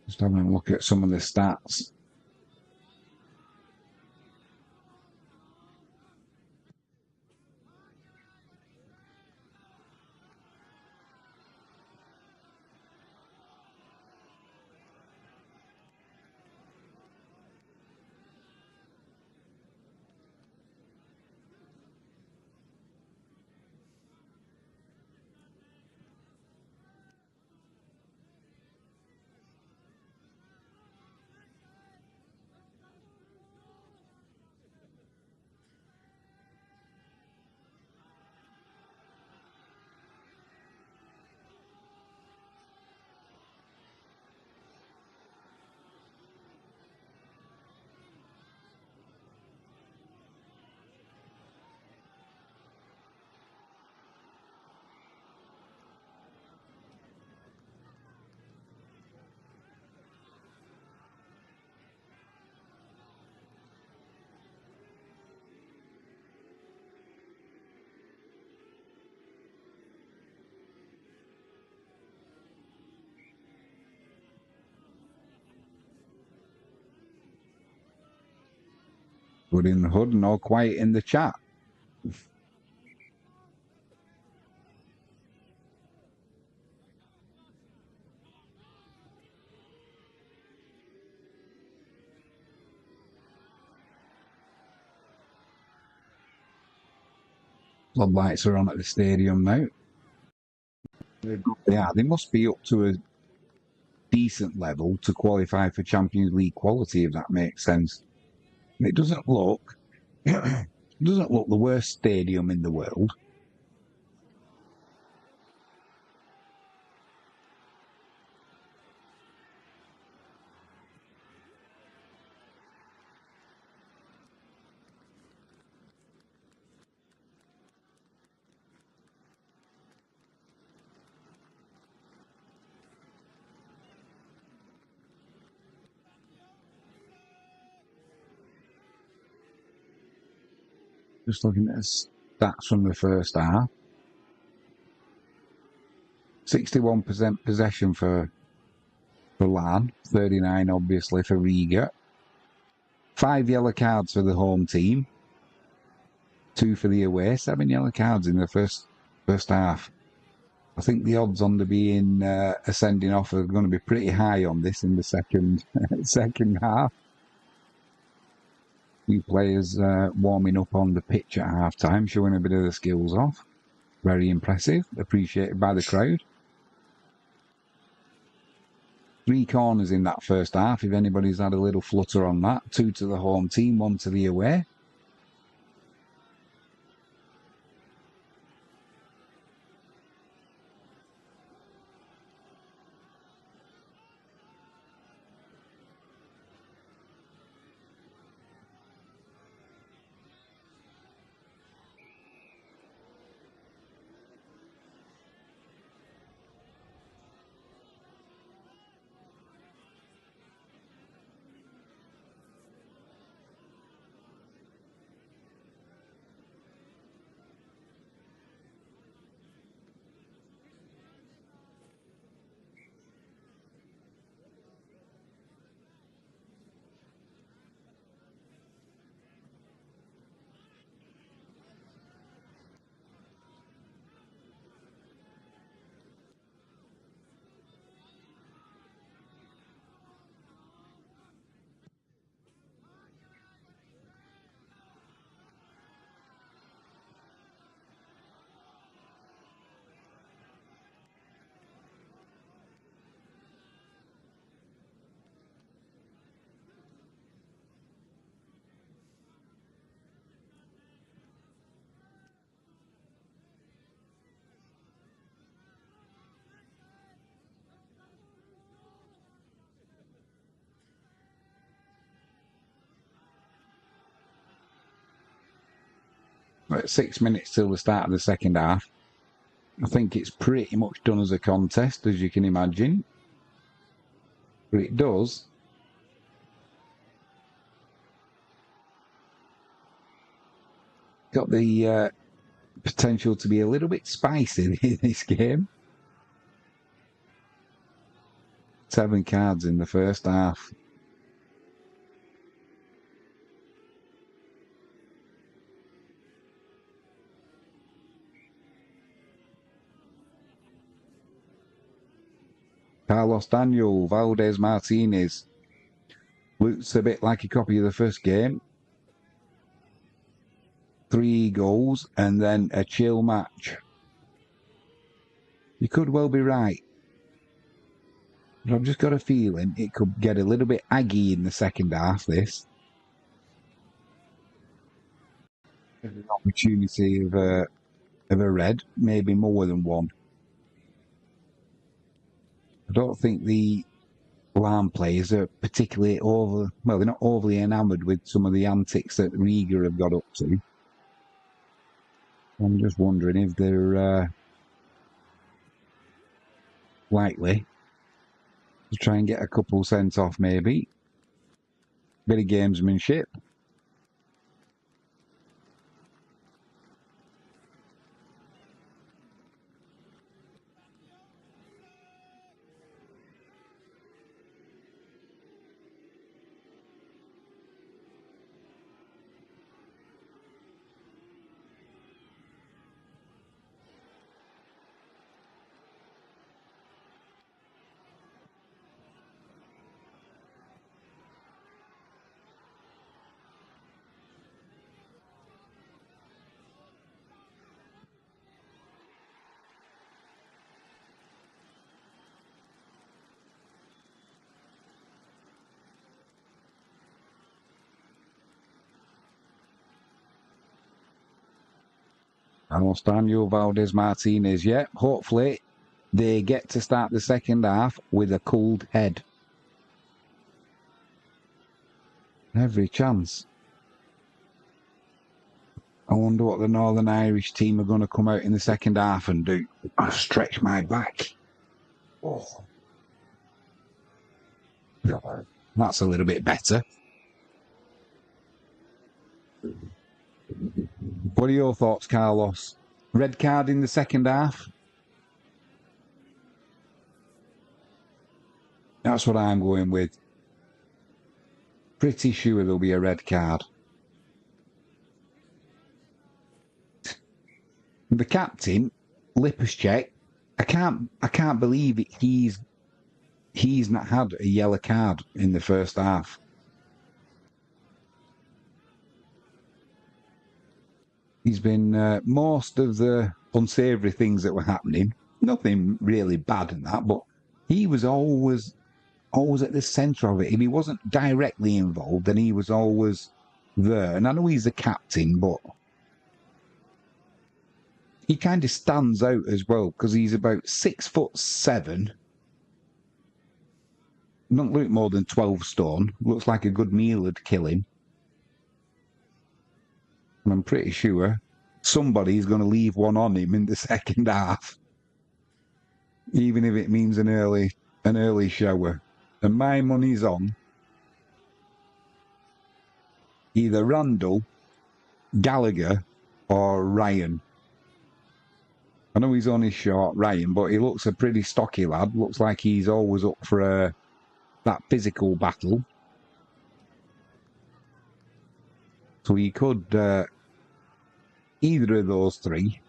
Just having a look at some of the stats. Good in the hood and all quiet in the chat. Floodlights are on at the stadium now. Yeah, they must be up to a decent level to qualify for Champions League quality, if that makes sense. It doesn't look the worst stadium in the world. Just looking at the stats from the first half. 61% possession for Larne, 39 obviously for Rigas. 5 yellow cards for the home team, 2 for the away. 7 yellow cards in the first half. I think the odds on there being a sending off are going to be pretty high on this in the second half. Few players warming up on the pitch at half time, showing a bit of the skills off. Very impressive, appreciated by the crowd. 3 corners in that first half, if anybody's had a little flutter on that. 2 to the home team, 1 to the away. At 6 minutes till the start of the second half. I think it's pretty much done as a contest, as you can imagine. But it does got the potential to be a little bit spicy in this game. 7 cards in the first half. Carlos Daniel, Valdez Martinez. Looks a bit like a copy of the first game. 3 goals and then a chill match. You could well be right. But I've just got a feeling it could get a little bit aggy in the second half, this. An opportunity of a red, maybe more than one. I don't think the Larne players are particularly they're not overly enamoured with some of the antics that Rigas have got up to. I'm just wondering if they're likely to try and get a couple sent off, maybe. Bit of gamesmanship. Daniel Valdez-Martinez. Yeah, hopefully they get to start the second half with a cooled head. Every chance. I wonder what the Northern Irish team are going to come out in the second half and do. I stretch my back. Oh. That's a little bit better. What are your thoughts, Carlos? Red card in the second half? That's what I'm going with. Pretty sure there'll be a red card. The captain, Lipperschek, I can't believe it. He's not had a yellow card in the first half. He's been most of the unsavoury things that were happening. Nothing really bad in that, but he was always at the centre of it. If he wasn't directly involved, then he was always there. And I know he's the captain, but he kind of stands out as well because he's about 6'7". Not look more than 12 stone. Looks like a good meal would kill him. And I'm pretty sure somebody's going to leave one on him in the second half, even if it means an early shower. And my money's on either Randall, Gallagher, or Ryan. I know he's only short, Ryan, but he looks a pretty stocky lad. Looks like he's always up for that physical battle. So he could either of those three.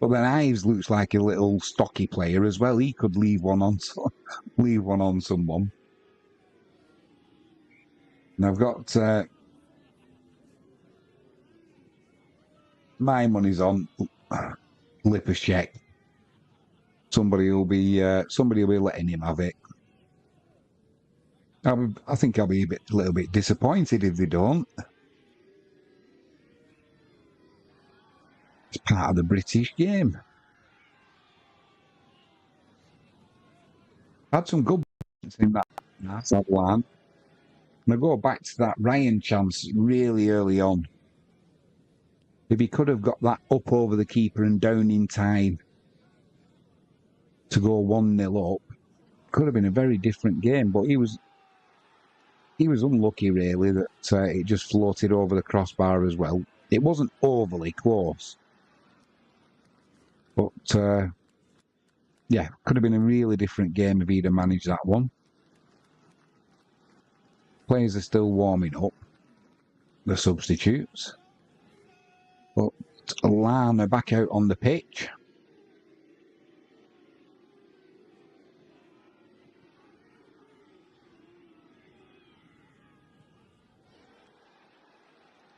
But then Ives looks like a little stocky player as well. He could leave one on someone. And I've got my money's on Lipperschek. Somebody will be letting him have it. I think I'll be a little bit disappointed if they don't. It's part of the British game. Had some good in that Larne. And I go back to that Ryan chance really early on. If he could have got that up over the keeper and down in time to go 1-0 up, could have been a very different game. But he was unlucky, really, that it just floated over the crossbar as well. It wasn't overly close. But, yeah, could have been a really different game if he'd have managed that one. Players are still warming up, the substitutes. But Larne are back out on the pitch.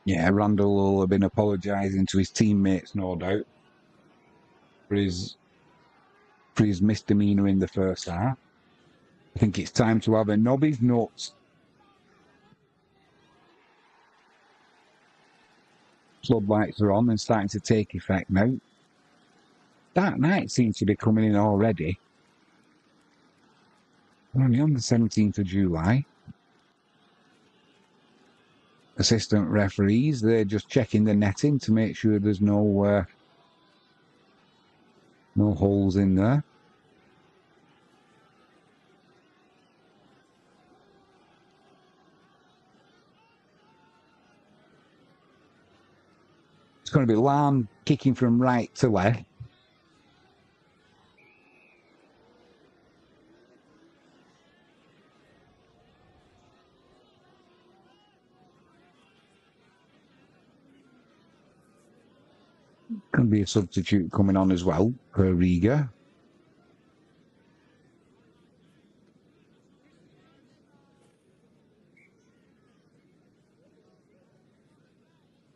Yeah, Randall will have been apologising to his teammates, no doubt, for his misdemeanour in the first half. I think it's time to have a Nobby's nuts. Floodlights are on and starting to take effect now. Dark night seems to be coming in already. We're only on the 17th of July. Assistant referees, they're just checking the netting to make sure there's no holes in there. It's going to be Larne kicking from right to left. Going to be a substitute coming on as well for Rigas.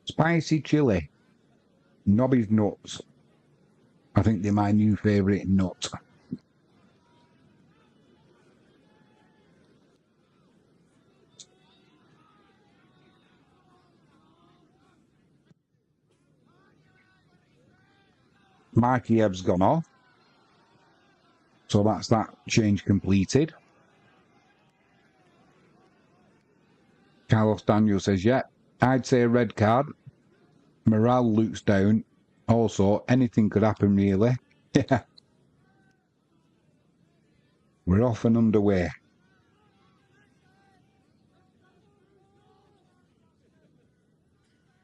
Spicy chili. Nobby's nuts. I think they're my new favourite nut. Markiev's gone off. So that's that change completed. Carlos Daniel says, yeah, I'd say a red card. Morale looks down. Also, anything could happen, really. Yeah. We're off and underway.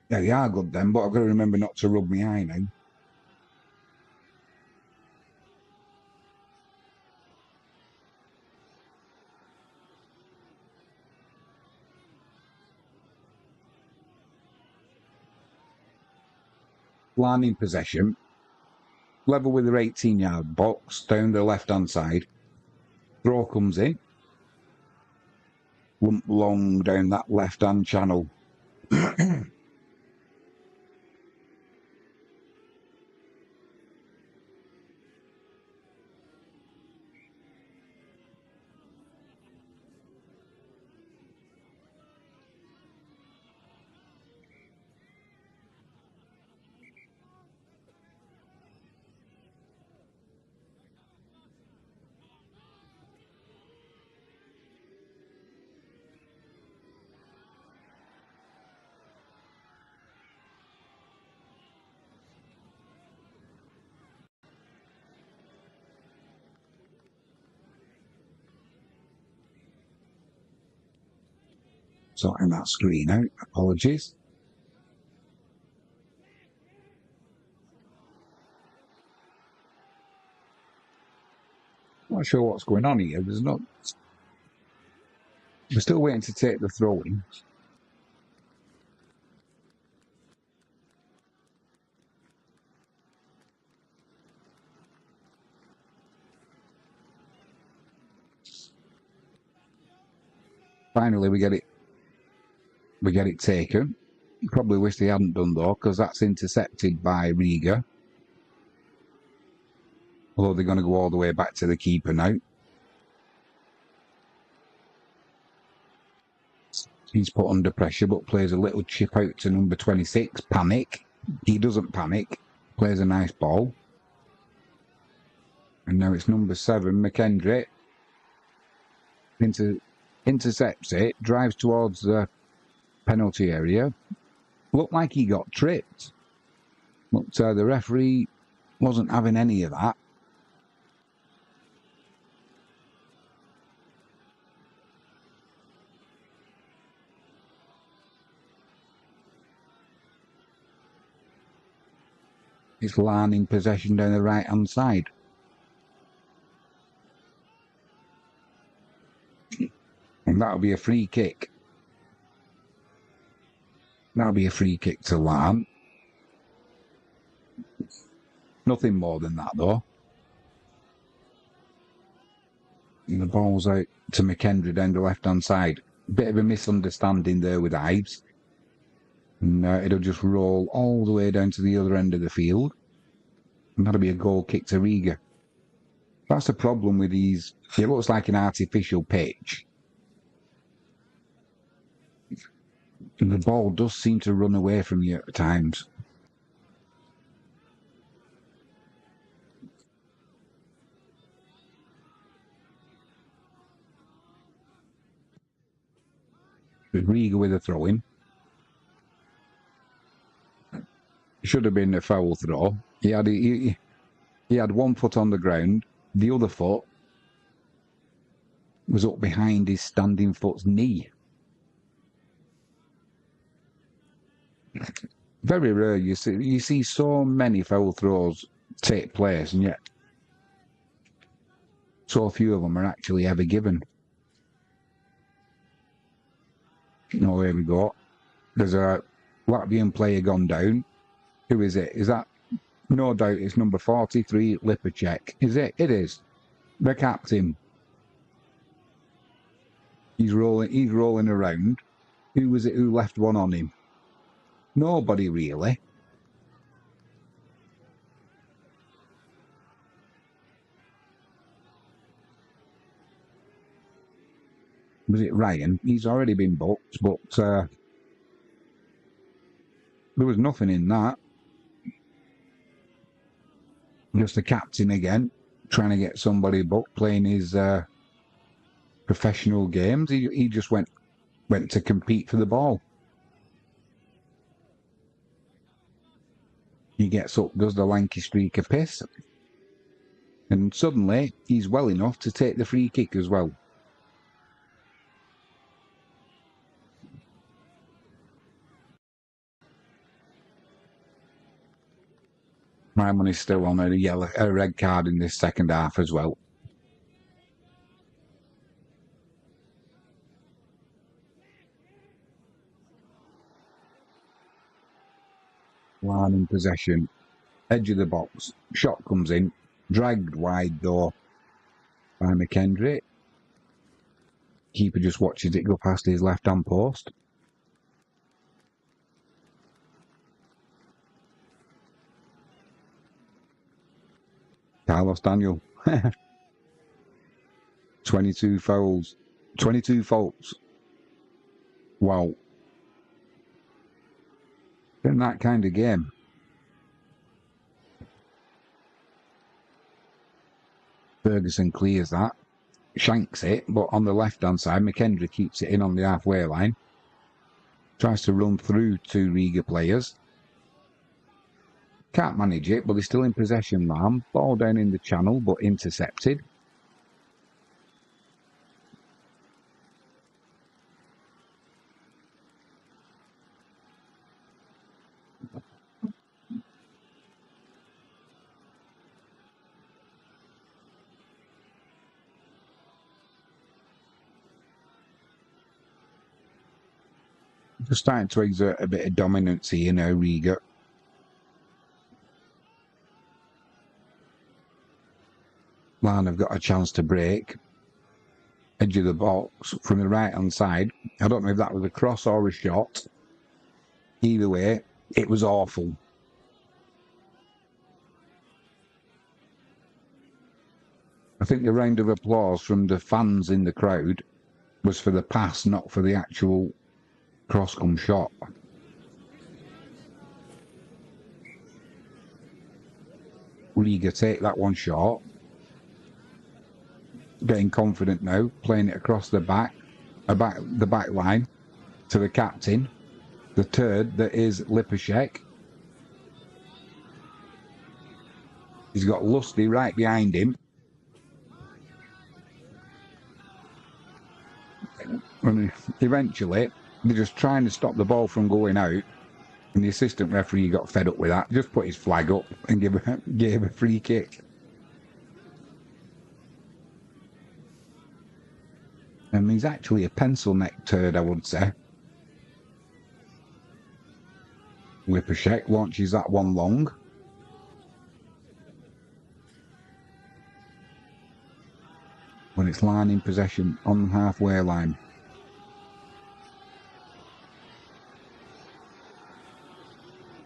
Yeah, they are good then, but I've got to remember not to rub my eye now. Larne in possession. Level with their 18-yard box, down the left-hand side. Throw comes in. Lump long down that left-hand channel. Sorting that screen out. Apologies. Not sure what's going on here. There's not. We're still waiting to take the throw-in. Finally, we get it taken. Probably wish they hadn't done though, because that's intercepted by Riga. Although they're going to go all the way back to the keeper now. He's put under pressure, but plays a little chip out to number 26. Panic. He doesn't panic. Plays a nice ball. And now it's number 7, McKendry. Intercepts it, drives towards the penalty area. Looked like he got tripped. But the referee wasn't having any of that. It's Larne in possession down the right-hand side. And that'll be a free kick. That'll be a free kick to Larne. Nothing more than that, though. And the ball's out to McKendry down the left-hand side. Bit of a misunderstanding there with Ives. And it'll just roll all the way down to the other end of the field. And that'll be a goal kick to Riga. That's the problem with these. It looks like an artificial pitch. And the ball does seem to run away from you at times. Riga with a throw-in. Should have been a foul throw. He had one foot on the ground. The other foot was up behind his standing foot's knee. Very rare you see so many foul throws take place, and yet so few of them are actually ever given. Oh, here we go. There's a Latvian player gone down. Who is it? Is that? No doubt it's number 43, Lipacek. Is it? It is. The captain. He's rolling around. Who was it who left one on him? Nobody really. Was it Ryan? He's already been booked, but there was nothing in that. Just the captain again, trying to get somebody booked, playing his professional games. He just went to compete for the ball. He gets up, does the lanky streak of piss, and suddenly he's well enough to take the free kick as well. My money's still on a red card in this second half as well. Larne in possession, edge of the box, shot comes in, dragged wide though by McKendry. Keeper just watches it go past his left-hand post. Carlos Daniel. 22 fouls. 22 faults. Wow. In that kind of game. Ferguson clears that. Shanks it, but on the left-hand side, McKendry keeps it in on the halfway line. Tries to run through two Riga players. Can't manage it, but they're still in possession, Larne. Ball down in the channel, but intercepted. Just starting to exert a bit of dominance here now, Riga. Larne have got a chance to break. Edge of the box from the right-hand side. I don't know if that was a cross or a shot. Either way, it was awful. I think the round of applause from the fans in the crowd was for the pass, not for the actual cross-come shot. Riga take that one short. Getting confident now, playing it across the back line to the captain, the third that is Lipashek. He's got Lusty right behind him. And eventually, they're just trying to stop the ball from going out, and the assistant referee got fed up with that. Just put his flag up and gave a free kick. And he's actually a pencil neck turd, I would say. Lipashek launches that one long. When it's Larne in possession on the halfway line.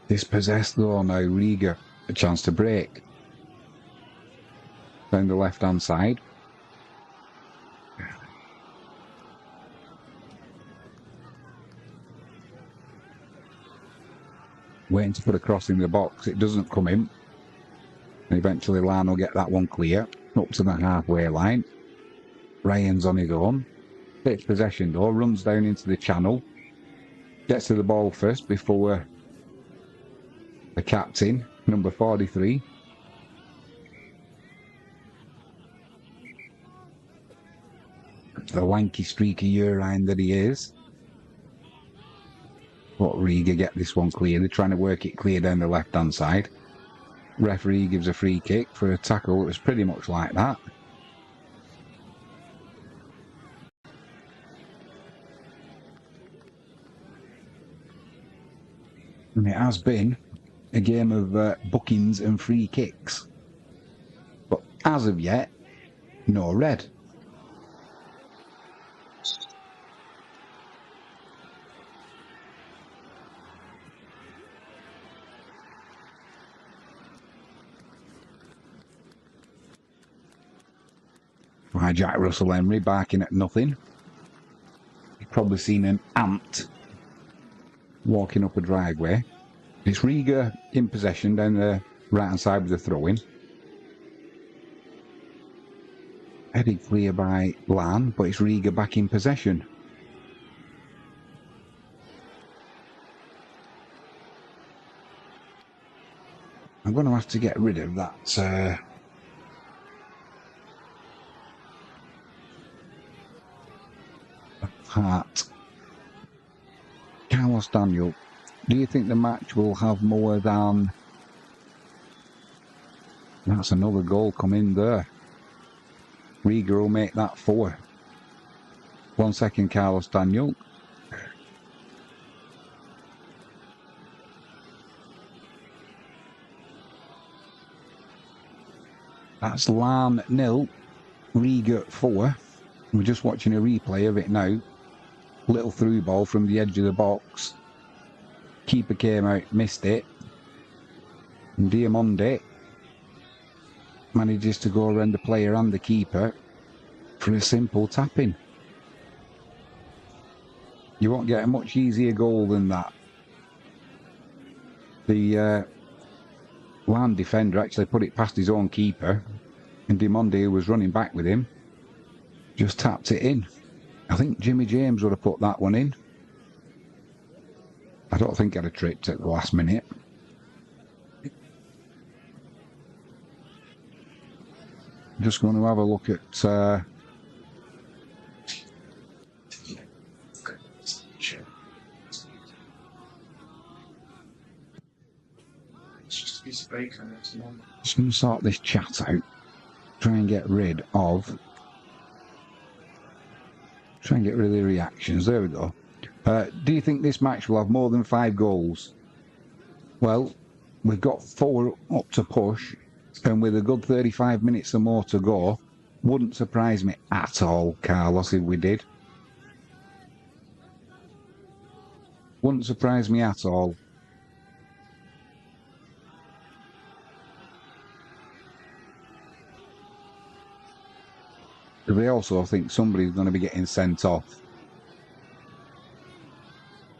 Dispossessed though now, Riga. A chance to break. Down the left-hand side. Waiting to put a cross in the box. It doesn't come in. And eventually Larne will get that one clear. Up to the halfway line. Ryan's on his own. Takes possession though. Runs down into the channel. Gets to the ball first before the captain, number 43. The lanky streaky urine that he is. But Riga get this one clear. They're trying to work it clear down the left-hand side. Referee gives a free kick for a tackle. It was pretty much like that. And it has been a game of bookings and free kicks. But as of yet, no red. Why, Jack Russell Emery barking at nothing. You've probably seen an ant walking up a driveway. It's Riga in possession down the right-hand side with the throw-in. Headed clear by Larne, but it's Riga back in possession. I'm going to have to get rid of that Hart. Carlos Daniel, do you think the match will have more than... That's another goal coming there. Riga will make that 4. 1 second, Carlos Daniel. That's Larne 0, Riga 4. We're just watching a replay of it now. Little through ball from the edge of the box. Keeper came out, missed it. And Diamonde manages to go around the player and the keeper for a simple tapping. You won't get a much easier goal than that. The Larne defender actually put it past his own keeper, and Diamonde, who was running back with him, just tapped it in. I think Jimmy James would have put that one in. I don't think I'd have tripped at the last minute. Just going to have a look at just going to sort this chat out. Try and get rid of the reactions. There we go. Do you think this match will have more than 5 goals? Well, we've got 4 up to push, and with a good 35 minutes or more to go, wouldn't surprise me at all, Carlos, if we did. Wouldn't surprise me at all. Because I also think somebody's going to be getting sent off.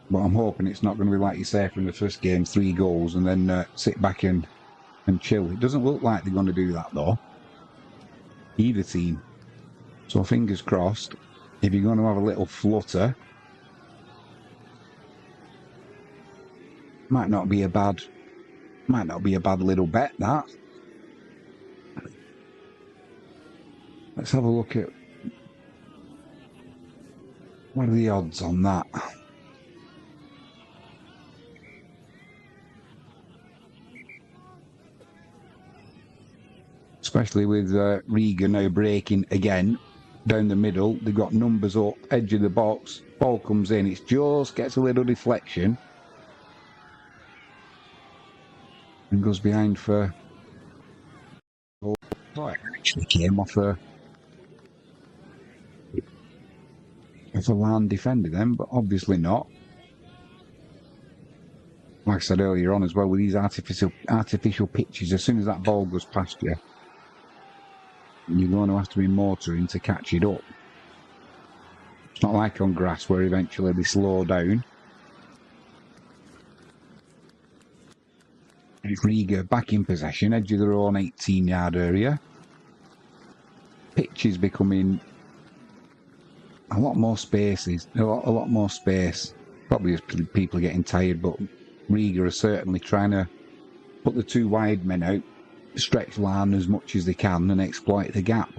But I'm hoping it's not going to be like you say from the first game, 3 goals, and then sit back and chill. It doesn't look like they're going to do that, though. Either team. So fingers crossed. If you're going to have a little flutter, might not be a bad little bet, that. Let's have a look at what are the odds on that. Especially with Riga now breaking again down the middle. They've got numbers up, edge of the box. Ball comes in. It's just gets a little deflection and goes behind for. Oh, it actually came off a Larne defender then, but obviously not. Like I said earlier on as well, with these artificial pitches, as soon as that ball goes past you, you're going to have to be motoring to catch it up. It's not like on grass where eventually they slow down. Riga back in possession, edge of their own 18-yard area. Pitch is becoming a lot more spaces, a lot more space. Probably as people are getting tired, but Riga are certainly trying to put the 2 wide men out, stretch Larne as much as they can and exploit the gap.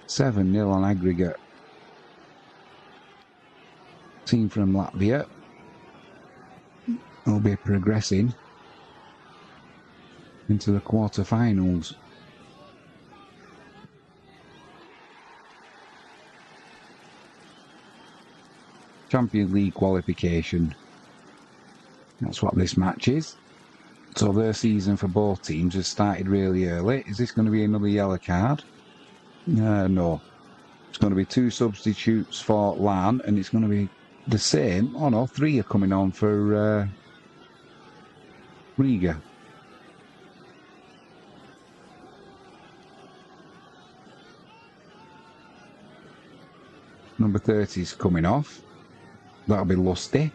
7-0 on aggregate. Team from Latvia will be progressing into the quarter-finals. Champions League Qualification. That's what this match is. So their season for both teams has started really early. Is this going to be another yellow card? No. It's going to be 2 substitutes for Larne, and it's going to be the same. Oh no, 3 are coming on for Riga. Number 30 is coming off. That'll be Lusty.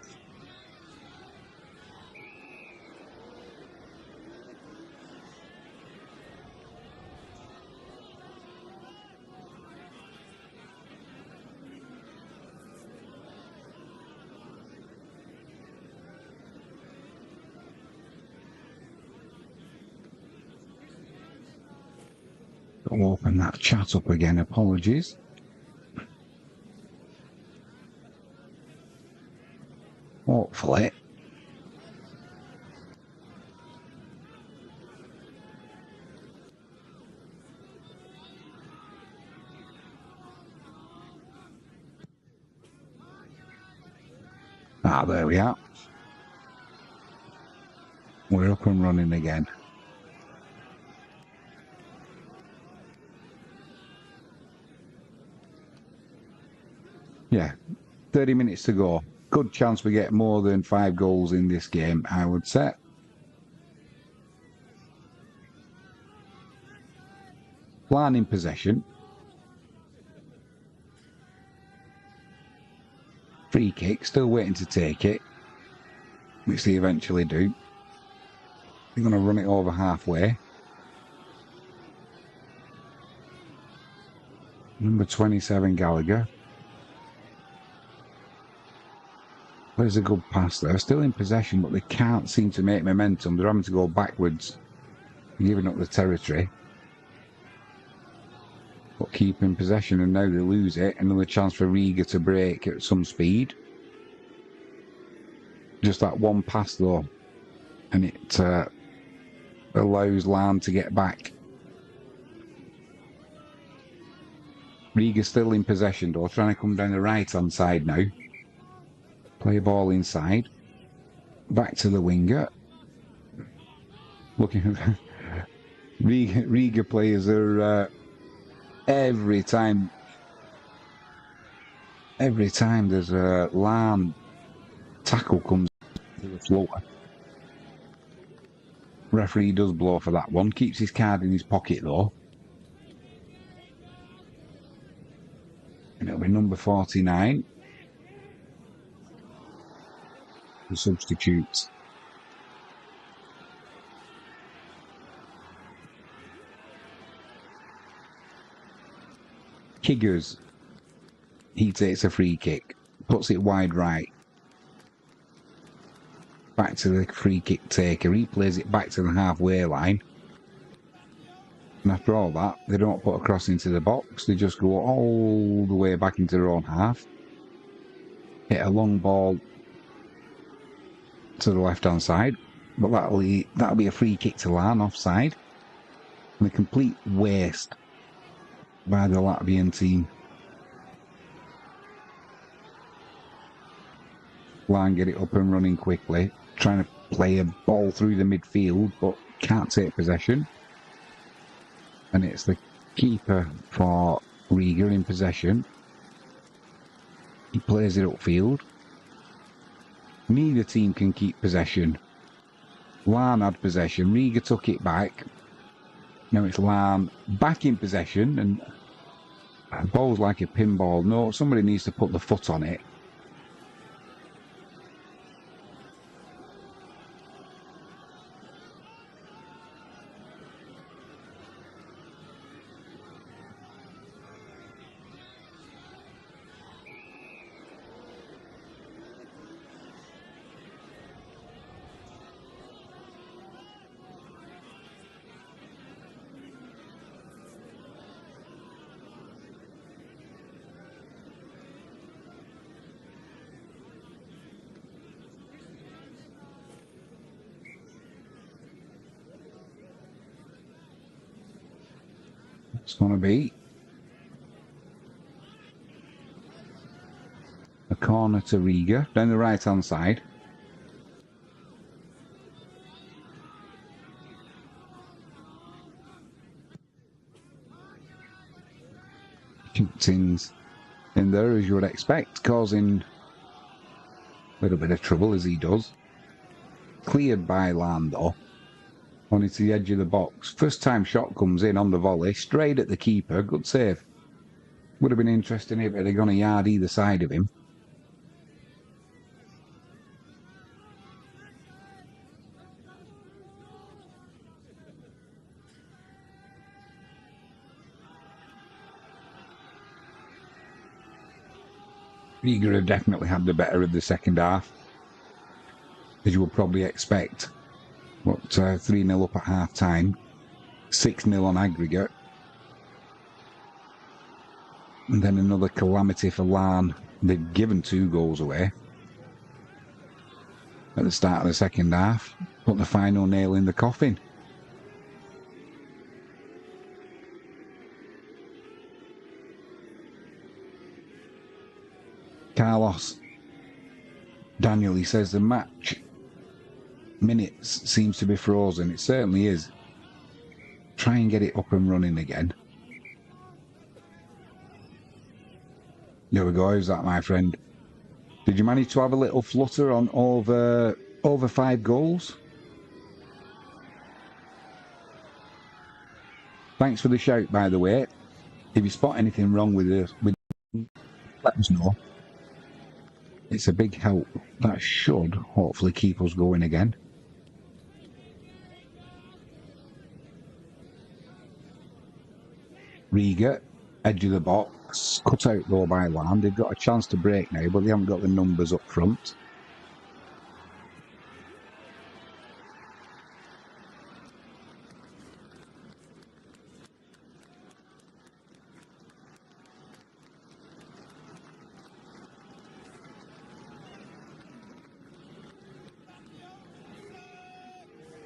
I'll open that chat up again, apologies. Hopefully. Ah, there we are. We're up and running again. Yeah, 30 minutes to go. Good chance we get more than 5 goals in this game, I would say. Larne in possession. Free kick, still waiting to take it, which they eventually do. They're going to run it over halfway. Number 27, Gallagher. There's a good pass there. Still in possession, but they can't seem to make momentum. They're having to go backwards, giving up the territory. But keeping possession, and now they lose it. Another chance for Rigas to break at some speed. Just that one pass though, and it allows Larne to get back. Rigas still in possession though, trying to come down the right hand side now. Play a ball inside. Back to the winger. Looking at Riga players are every time there's a Larne tackle comes to the floor. Referee does blow for that one. Keeps his card in his pocket though. And it'll be number 49. The substitutes. Kiggers. He takes a free kick. Puts it wide right. Back to the free kick taker. He plays it back to the halfway line. And after all that, they don't put a cross into the box. They just go all the way back into their own half. Hit a long ball to the left-hand side. But that'll be a free kick to Larne offside. And a complete waste by the Latvian team. Larne get it up and running quickly. Trying to play a ball through the midfield, but can't take possession. And it's the keeper for Riga in possession. He plays it upfield. Neither team can keep possession. Larne had possession. Riga took it back. Now it's Larne back in possession, and the ball's like a pinball. No, somebody needs to put the foot on it. It's going to be a corner to Riga, down the right-hand side. Shoots in there as you would expect, causing a little bit of trouble as he does. Cleared by Larne though. On to the edge of the box. First time shot comes in on the volley, straight at the keeper. Good save. Would have been interesting if they'd gone a yard either side of him. Riga have definitely had the better of the second half, as you would probably expect. What, 3-0 up at half time, 6-0 on aggregate. And then another calamity for Larne. They've given 2 goals away at the start of the second half. Put the final nail in the coffin. Carlos Daniel, he says the match minutes seems to be frozen. It certainly is. Try and get it up and running again. There we go. How's that, my friend? Did you manage to have a little flutter on over 5 goals? Thanks for the shout, by the way. If you spot anything wrong with it, let us know. It's a big help. That should hopefully keep us going again. Rigas, edge of the box, cut out though by Larne. They've got a chance to break now, but they haven't got the numbers up front.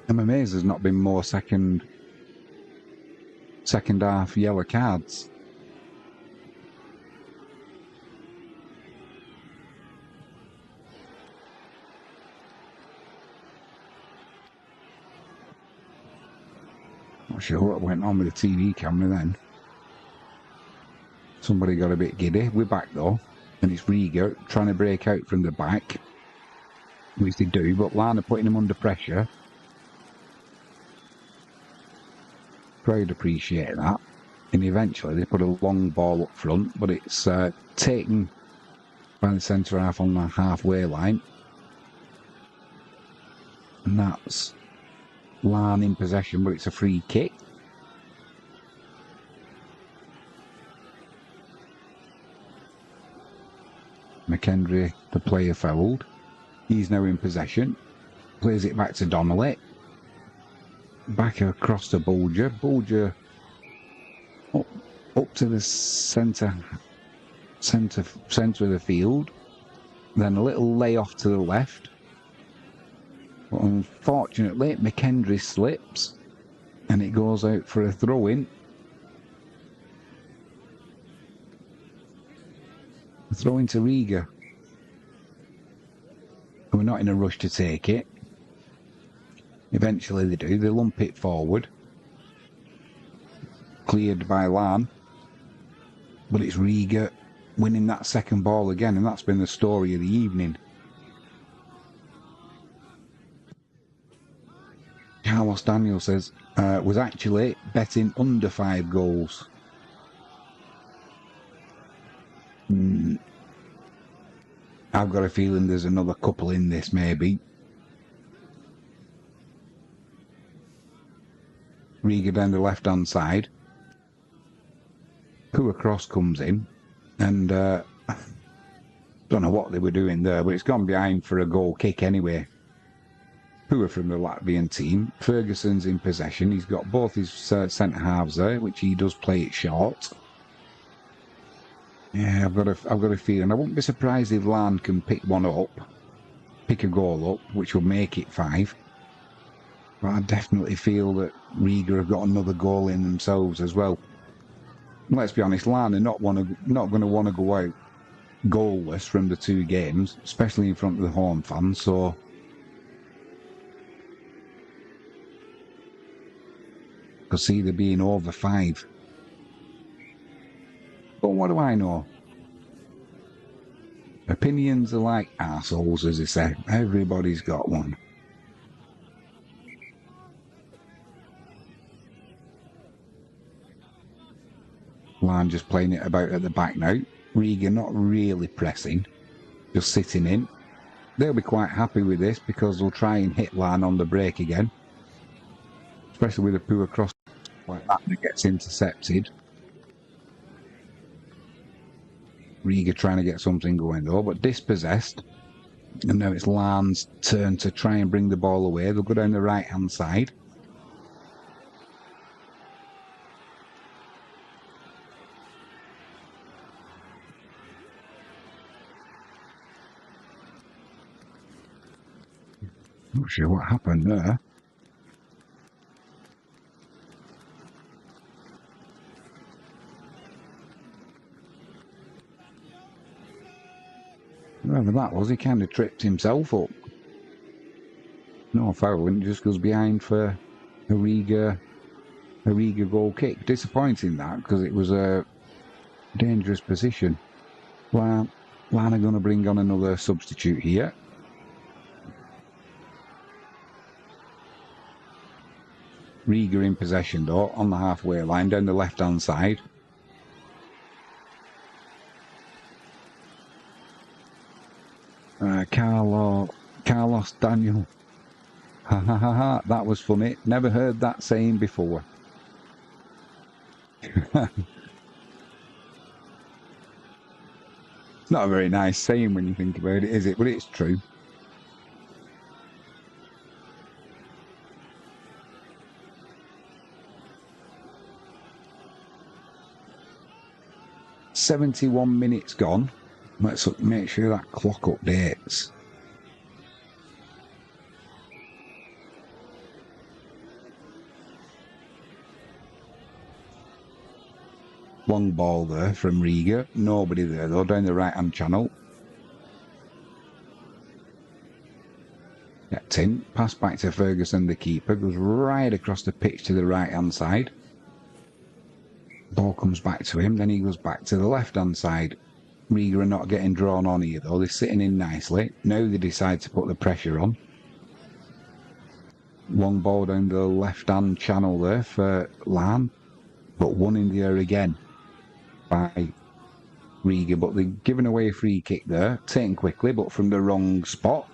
I'm amazed there's not been more second half yellow cards. Not sure what went on with the TV camera then. Somebody got a bit giddy. We're back though, and it's Rigas trying to break out from the back, which they do, but Larne are putting him under pressure. Crowd appreciate that, and eventually they put a long ball up front, but it's taken by the centre half on the halfway line, and that's Larne in possession, but it's a free kick. McKendry, the player fouled. He's now in possession. Plays it back to Donnelly. Back across to Bulger. Bulger up to the centre of the field. Then a little layoff to the left. But unfortunately, McKendry slips and it goes out for a throw-in. A throw-in to Rigas. We're not in a rush to take it. Eventually they do. They lump it forward. Cleared by Larne. But it's Rigas winning that second ball again, and that's been the story of the evening. Carlos Daniel says, was actually betting under 5 goals. I've got a feeling there's another couple in this, maybe. Rigas down the left-hand side. Who across comes in, and don't know what they were doing there, but it's gone behind for a goal kick anyway. Who are from the Latvian team. Ferguson's in possession. He's got both his centre halves there, which he does play it short. Yeah, I've got a feeling. I wouldn't be surprised if Larne can pick one up, pick a goal up, which will make it 5. But I definitely feel that Rigas have got another goal in themselves as well. Let's be honest, Larne are not going to want to go out goalless from the 2 games, especially in front of the home fans. So I could see there being over 5. But what do I know? Opinions are like arseholes, as they say. Everybody's got one. Larne just playing it about at the back now. Rigas not really pressing, just sitting in. They'll be quite happy with this because they'll try and hit Larne on the break again. Especially with a poor cross like that gets intercepted. Rigas trying to get something going though, but dispossessed. And now it's Larne's turn to try and bring the ball away. They'll go down the right-hand side. Not sure what happened there. Whoever that was, he kind of tripped himself up. No foul, and just goes behind for a Riga goal kick. Disappointing that, because it was a dangerous position. Well, Larne are going to bring on another substitute here. Riga in possession though, on the halfway line, down the left-hand side. Carlos Daniel. Ha ha ha ha, that was funny. Never heard that saying before. It's not a very nice saying when you think about it, is it? But it's true. "71 minutes gone." Let's make sure that clock updates. Long ball there from Riga. Nobody there though, down the right-hand channel. Gets in. Pass back to Ferguson, the keeper. Goes right across the pitch to the right-hand side. Ball comes back to him. Then he goes back to the left-hand side. Riga are not getting drawn on here though. They're sitting in nicely. Now they decide to put the pressure on. Long ball down the left-hand channel there for Larne. But one in the air again by Riga. But they're giving away a free kick there. Taken quickly, but from the wrong spot.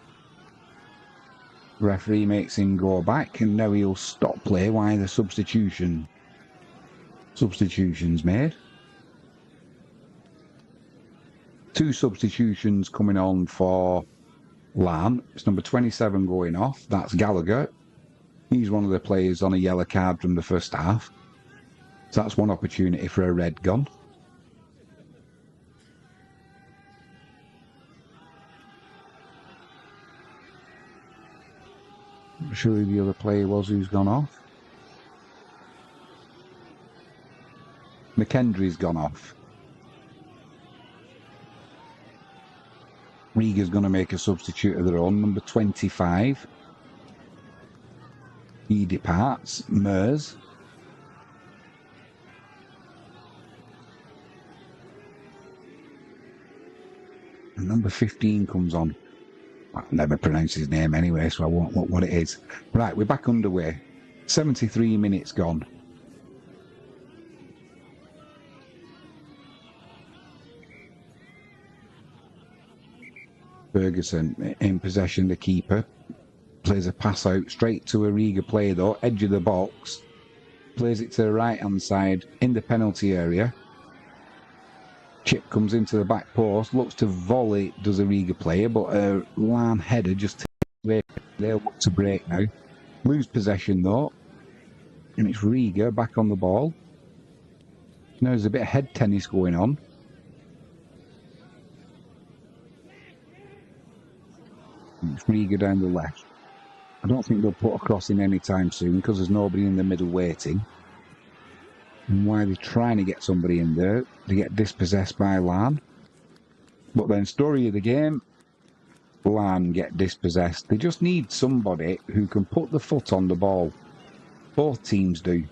Referee makes him go back, and now he'll stop play while the substitution's made. 2 substitutions coming on for Larne. It's number 27 going off. That's Gallagher. He's one of the players on a yellow card from the first half. So that's one opportunity for a red gone. I'm not sure who the other player was who's gone off. McKendry's gone off. Riga's going to make a substitute of their own, number 25. He departs. Mers. And number 15 comes on. I'll never pronounce his name anyway, so I won't look what it is. Right, we're back underway. 73 minutes gone. Ferguson in possession, the keeper. Plays a pass out straight to a Riga player though, edge of the box. Plays it to the right-hand side in the penalty area. Chip comes into the back post, looks to volley, does a Riga player, but a Larne header just takes away. They'll look to break now. Lose possession though, and it's Riga back on the ball. Now there's a bit of head tennis going on. It's Riga down the left. I don't think they'll put a cross in any time soon because there's nobody in the middle waiting. And while they're trying to get somebody in there, they get dispossessed by Larne. But then, story of the game, Larne get dispossessed. They just need somebody who can put the foot on the ball. Both teams do.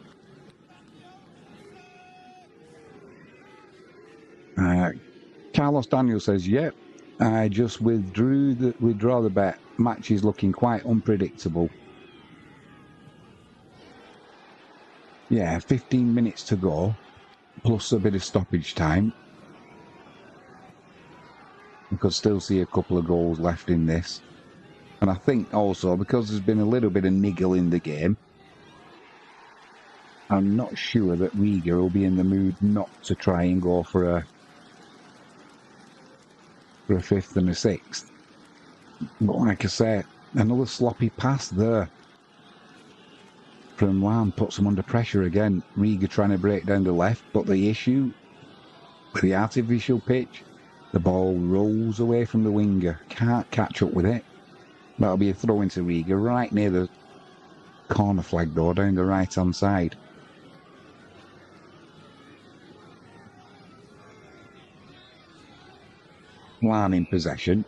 Carlos Daniel says, yep, I just withdraw the bet. Match is looking quite unpredictable. Yeah, 15 minutes to go, plus a bit of stoppage time. We could still see a couple of goals left in this. And I think also, because there's been a little bit of niggle in the game, I'm not sure that Riga will be in the mood not to try and go for a fifth and a sixth. But like I say, another sloppy pass there from Larne puts them under pressure again. Riga trying to break down the left, but the issue with the artificial pitch, the ball rolls away from the winger. Can't catch up with it. That'll be a throw into Riga, right near the corner flag though, down the right-hand side. Larne in possession.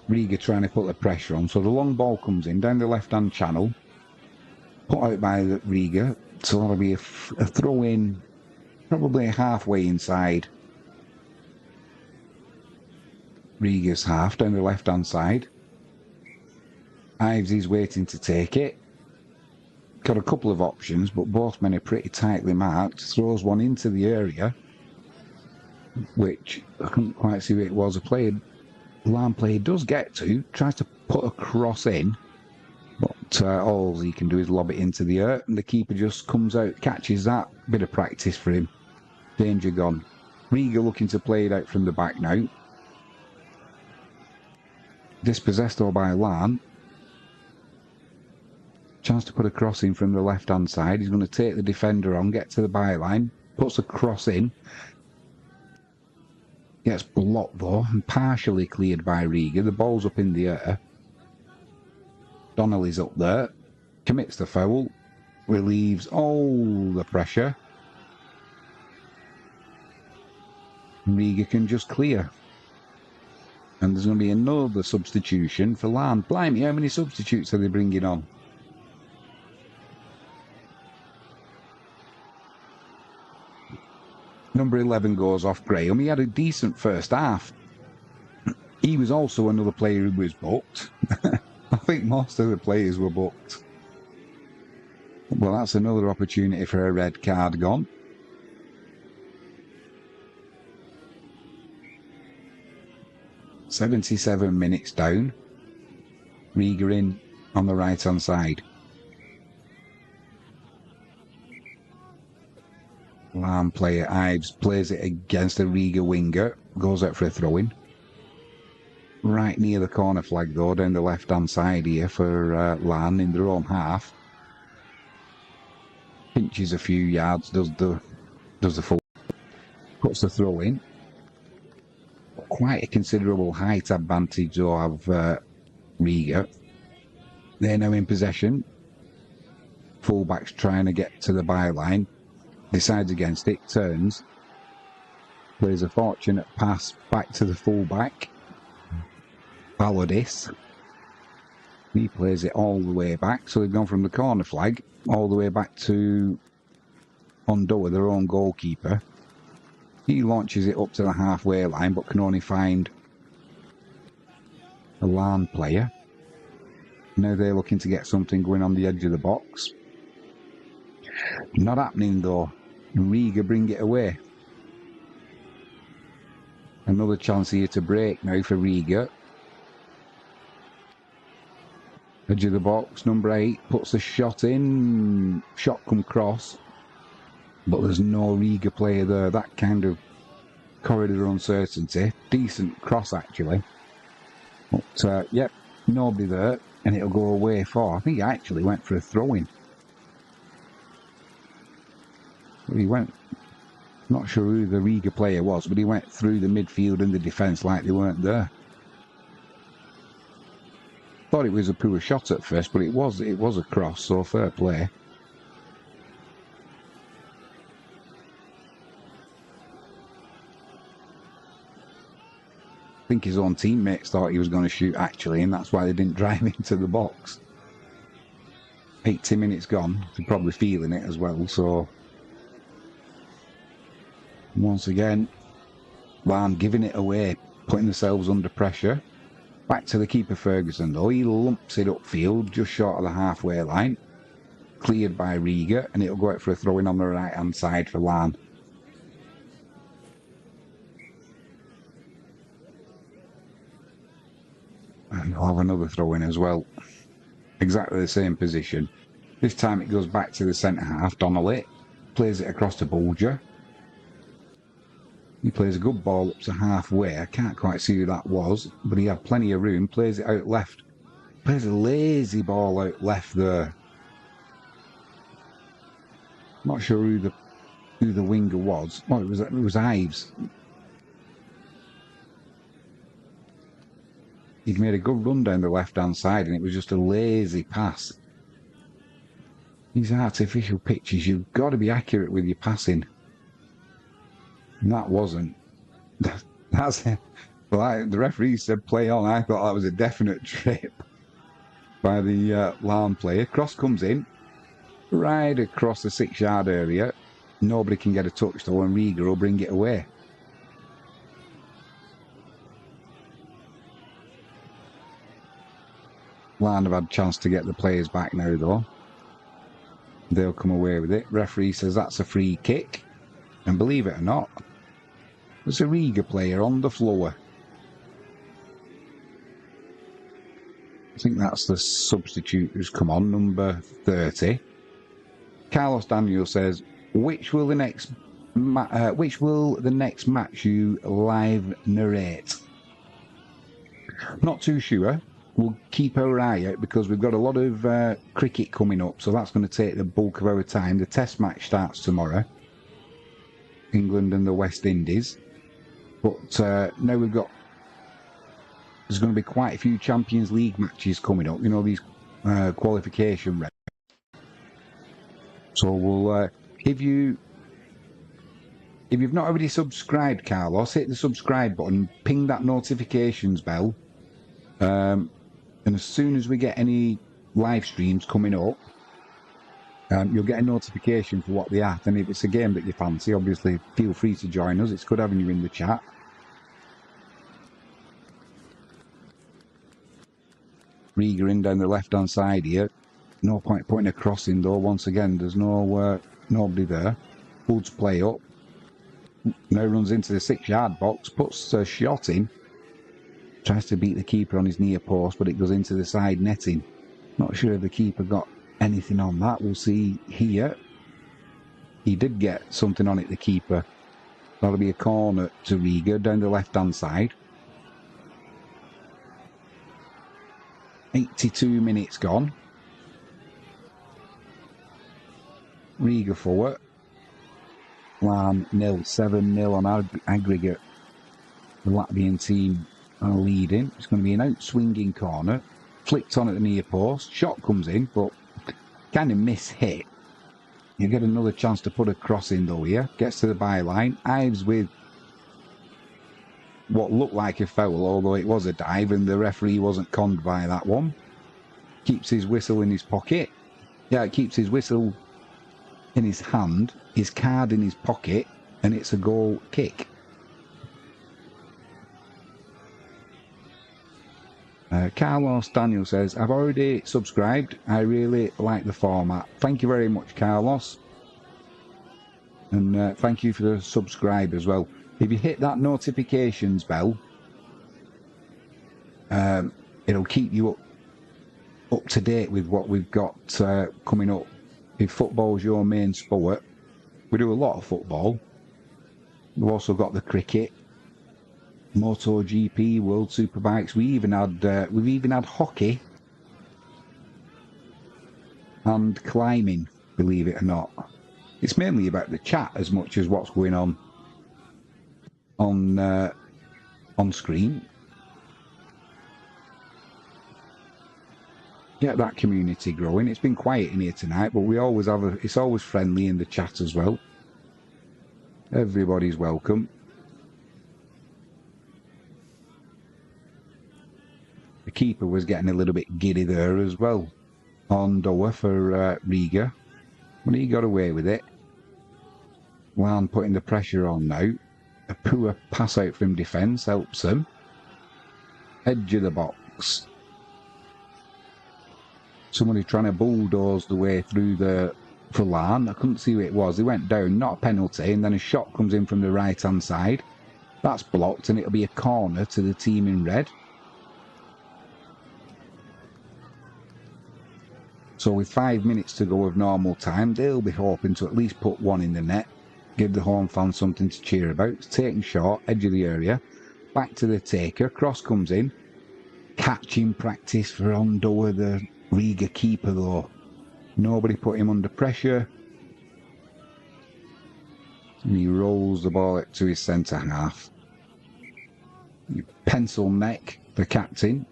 Riga trying to put the pressure on, so the long ball comes in down the left-hand channel, put out by Riga, so that'll be a throw in, probably halfway inside Riga's half, down the left-hand side. Ives is waiting to take it. Got a couple of options, but both men are pretty tightly marked. Throws one into the area, which I couldn't quite see who it was. A player, Larne player does get to, tries to put a cross in, but all he can do is lob it into the air, and the keeper just comes out, catches that. Bit of practice for him. Danger gone. Riga looking to play it out from the back now. Dispossessed though by Larne. Chance to put a cross in from the left-hand side. He's going to take the defender on, get to the byline, puts a cross in. Gets blocked though, and partially cleared by Riga. The ball's up in the air. Donnelly's up there. Commits the foul. Relieves all the pressure. Riga can just clear. And there's going to be another substitution for Larne. Blimey, how many substitutes are they bringing on? Number 11 goes off. Graham. He had a decent first half. He was also another player who was booked. I think most of the players were booked. Well, that's another opportunity for a red card gone. "77 minutes down. Riga in on the right-hand side. Larne player Ives plays it against a Riga winger. Goes out for a throw-in. Right near the corner flag though, down the left-hand side here for Larne in their own half. Pinches a few yards, does the full. Puts the throw in. Quite a considerable height advantage though of Riga. They're now in possession. Fullback's trying to get to the byline. Decides against it, turns. Plays a fortunate pass back to the fullback. Balodis. He plays it all the way back. So they've gone from the corner flag all the way back to Ondoa, their own goalkeeper. He launches it up to the halfway line, but can only find a Larne player. Now they're looking to get something going on the edge of the box. Not happening though. Riga bring it away. Another chance here to break now for Riga. Edge of the box, number 8 puts the shot in. Shot come cross. But there's no Riga player there. That kind of corridor uncertainty. Decent cross actually. But yep, nobody there. And it'll go away for. I think he actually went for a throw-in. He went, not sure who the Riga player was, but he went through the midfield and the defence like they weren't there. Thought it was a poor shot at first, but it was a cross, so fair play. I think his own teammates thought he was going to shoot actually, and that's why they didn't drive into the box. 80 minutes gone, they're probably feeling it as well, so... Once again, Larne giving it away, putting themselves under pressure. Back to the keeper Ferguson though, he lumps it upfield, just short of the halfway line. Cleared by Riga, and it'll go out for a throw-in on the right-hand side for Larne. And they'll have another throw-in as well. Exactly the same position. This time it goes back to the centre-half, Donnelly. Plays it across to Bulger. He plays a good ball up to halfway. I can't quite see who that was, but he had plenty of room. Plays it out left. Plays a lazy ball out left there. Not sure who the winger was. Oh, it was Ives. He'd made a good run down the left-hand side, and it was just a lazy pass. These artificial pitches, you've got to be accurate with your passing. And that wasn't. That's it. Well, the referee said play on. I thought that was a definite trip by the Larne player. Cross comes in, right across the 6-yard area. Nobody can get a touch though, and Riga will bring it away. Larne have had a chance to get the players back now though. They'll come away with it. Referee says that's a free kick. And believe it or not, there's a Riga player on the floor. I think that's the substitute who's come on, number 30. Carlos Daniel says, which will the next match you live narrate? Not too sure. We'll keep our eye out because we've got a lot of cricket coming up, so that's going to take the bulk of our time. The test match starts tomorrow, England and the West Indies. But now there's going to be quite a few Champions League matches coming up, you know, these qualification rounds. So we'll, if you've not already subscribed, Carlos, hit the subscribe button, ping that notifications bell, and as soon as we get any live streams coming up, you'll get a notification for what they are. And if it's a game that you fancy, obviously feel free to join us. It's good having you in the chat. Riga in down the left-hand side here. No point putting a cross in though. Once again, there's nobody there. Woods play up. Now runs into the 6-yard box, puts a shot in. Tries to beat the keeper on his near post, but it goes into the side netting. Not sure if the keeper got anything on that. We'll see here. He did get something on it, the keeper. That'll be a corner to Riga down the left-hand side. 82 minutes gone. Riga forward. Larne 0, 7-0 on aggregate. The Latvian team are leading. It's going to be an out-swinging corner. Flicked on at the near post. Shot comes in, but kind of miss-hit. You get another chance to put a cross in though here. Gets to the byline. Ives with what looked like a foul, although it was a dive, and the referee wasn't conned by that one. Keeps his whistle in his pocket. Yeah, it keeps his whistle in his hand, his card in his pocket, and it's a goal kick. Carlos Daniel says, I've already subscribed. I really like the format. Thank you very much, Carlos. And thank you for the subscribe as well. If you hit that notifications bell, it'll keep you up to date with what we've got coming up. If football's your main sport, we do a lot of football. We've also got the cricket, MotoGP, World Superbikes. We've even had hockey and climbing, believe it or not. It's mainly about the chat as much as what's going on screen. Get that community growing. It's been quiet in here tonight, but we always have it's always friendly in the chat as well. Everybody's welcome. The keeper was getting a little bit giddy there as well on Doha for Riga, but he got away with it. Larne putting the pressure on now. A poor pass out from defence helps him. Edge of the box. Somebody trying to bulldoze the way through for Larne. I couldn't see who it was. He went down, not a penalty, and then a shot comes in from the right-hand side. That's blocked, and it'll be a corner to the team in red. So with 5 minutes to go of normal time, they'll be hoping to at least put one in the net. Give the home fans something to cheer about. It's taken short, edge of the area. Back to the taker. Cross comes in. Catching practice for Ondoa, the Riga keeper though. Nobody put him under pressure. And he rolls the ball to his centre half. Pencil neck the captain.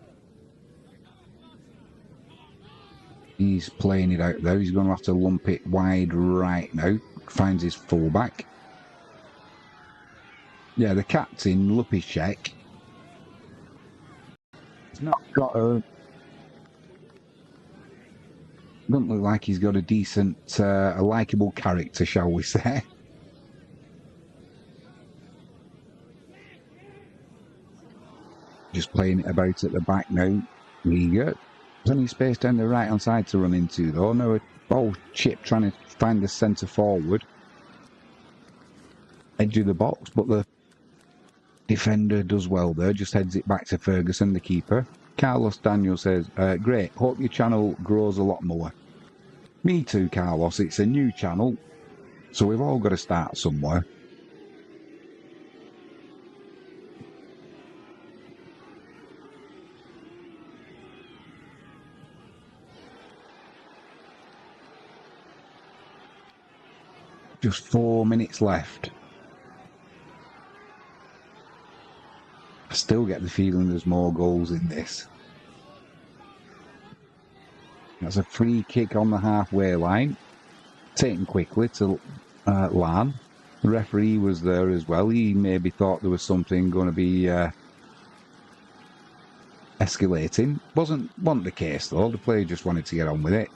He's playing it out though. He's going to have to lump it wide right now. Finds his fullback. Yeah, the captain, Lupicek. He's not got a... Doesn't look like he's got a decent, a likeable character, shall we say. Just playing it about at the back now. Rigas. There's only space down the right hand side to run into though. No, a ball chip trying to find the centre forward. Edge of the box, but the defender does well there. Just heads it back to Ferguson, the keeper. Carlos Daniel says, great, hope your channel grows a lot more. Me too, Carlos. It's a new channel, so we've all got to start somewhere. Just 4 minutes left. I still get the feeling there's more goals in this. That's a free kick on the halfway line. Taken quickly to Larne. The referee was there as well. He maybe thought there was something going to be escalating. Wasn't the case though. The player just wanted to get on with it.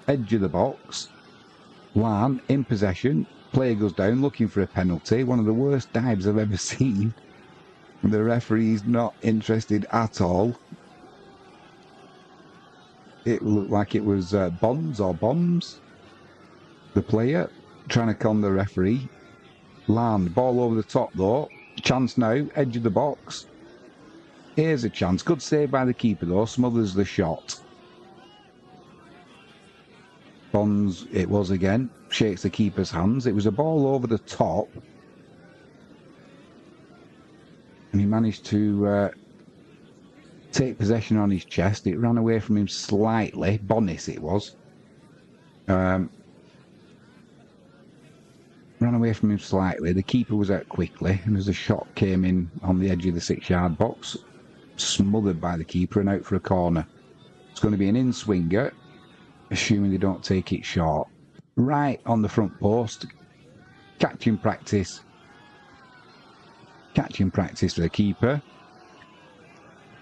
Edge of the box. Larne in possession. Player goes down looking for a penalty. One of the worst dives I've ever seen. The referee's not interested at all. It looked like it was Bonds or Bombs. The player trying to con the referee. Larne, ball over the top though. Chance now, edge of the box. Here's a chance. Good save by the keeper though. Smothers the shot. Bonds, it was again. Shakes the keeper's hands. It was a ball over the top. And he managed to take possession on his chest. It ran away from him slightly. Bonis it was. Ran away from him slightly. The keeper was out quickly. And as a shot came in on the edge of the 6-yard box, smothered by the keeper and out for a corner. It's going to be an in-swinger, assuming they don't take it short. Right on the front post. Catching practice. Catching practice for the keeper.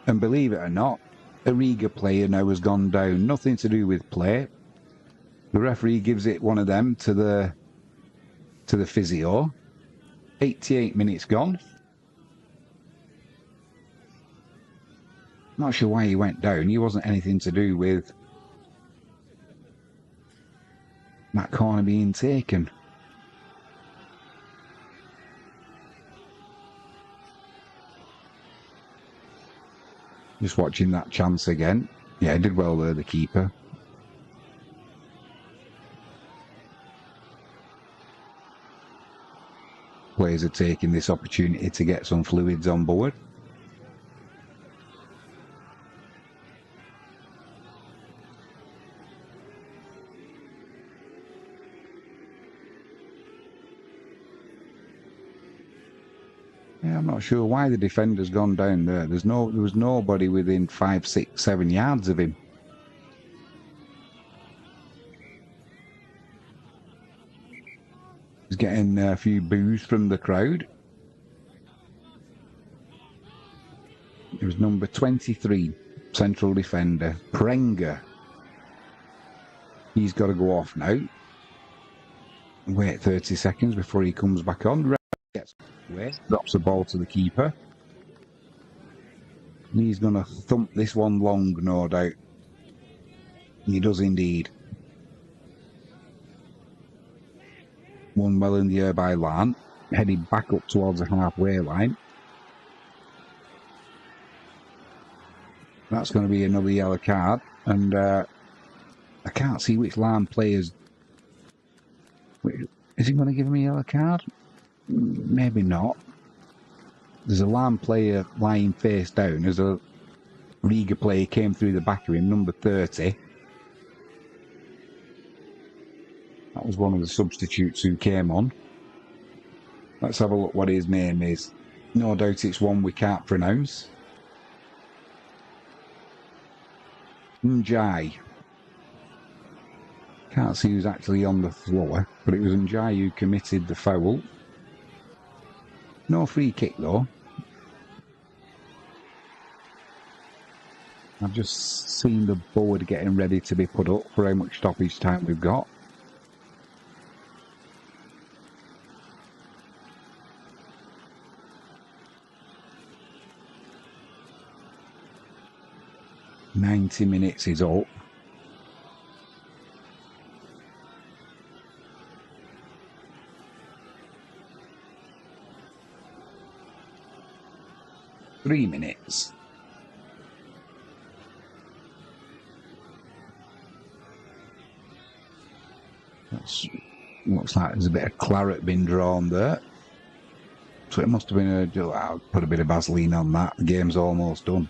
And believe it or not, a Riga player now has gone down. Nothing to do with play. The referee gives it one of them to the physio. 88 minutes gone. Not sure why he went down. He wasn't anything to do with that corner being taken. Just watching that chance again. Yeah, he did well there, the keeper. Players are taking this opportunity to get some fluids on board. Yeah, I'm not sure why the defender's gone down there. There was nobody within 5, 6, 7 yards of him. He's getting a few boos from the crowd. It was number 23, central defender, Prenger. He's got to go off now. Wait 30 seconds before he comes back on. Gets away, drops the ball to the keeper. And he's going to thump this one long, no doubt. He does indeed. One well in the air by Larne, heading back up towards the halfway line. That's going to be another yellow card, and I can't see which Larne players. Is he going to give him a yellow card? Maybe not. There's a Larne player lying face down as a Riga player came through the back of him, number 30. That was one of the substitutes who came on. Let's have a look what his name is. No doubt it's one we can't pronounce. Njai. Can't see who's actually on the floor, but it was Njai who committed the foul. No free kick though. I've just seen the board getting ready to be put up for how much stoppage time we've got. "90 minutes is up. "3 minutes. Looks like there's a bit of claret been drawn there. So it must have been I'll put a bit of Vaseline on that. The game's almost done.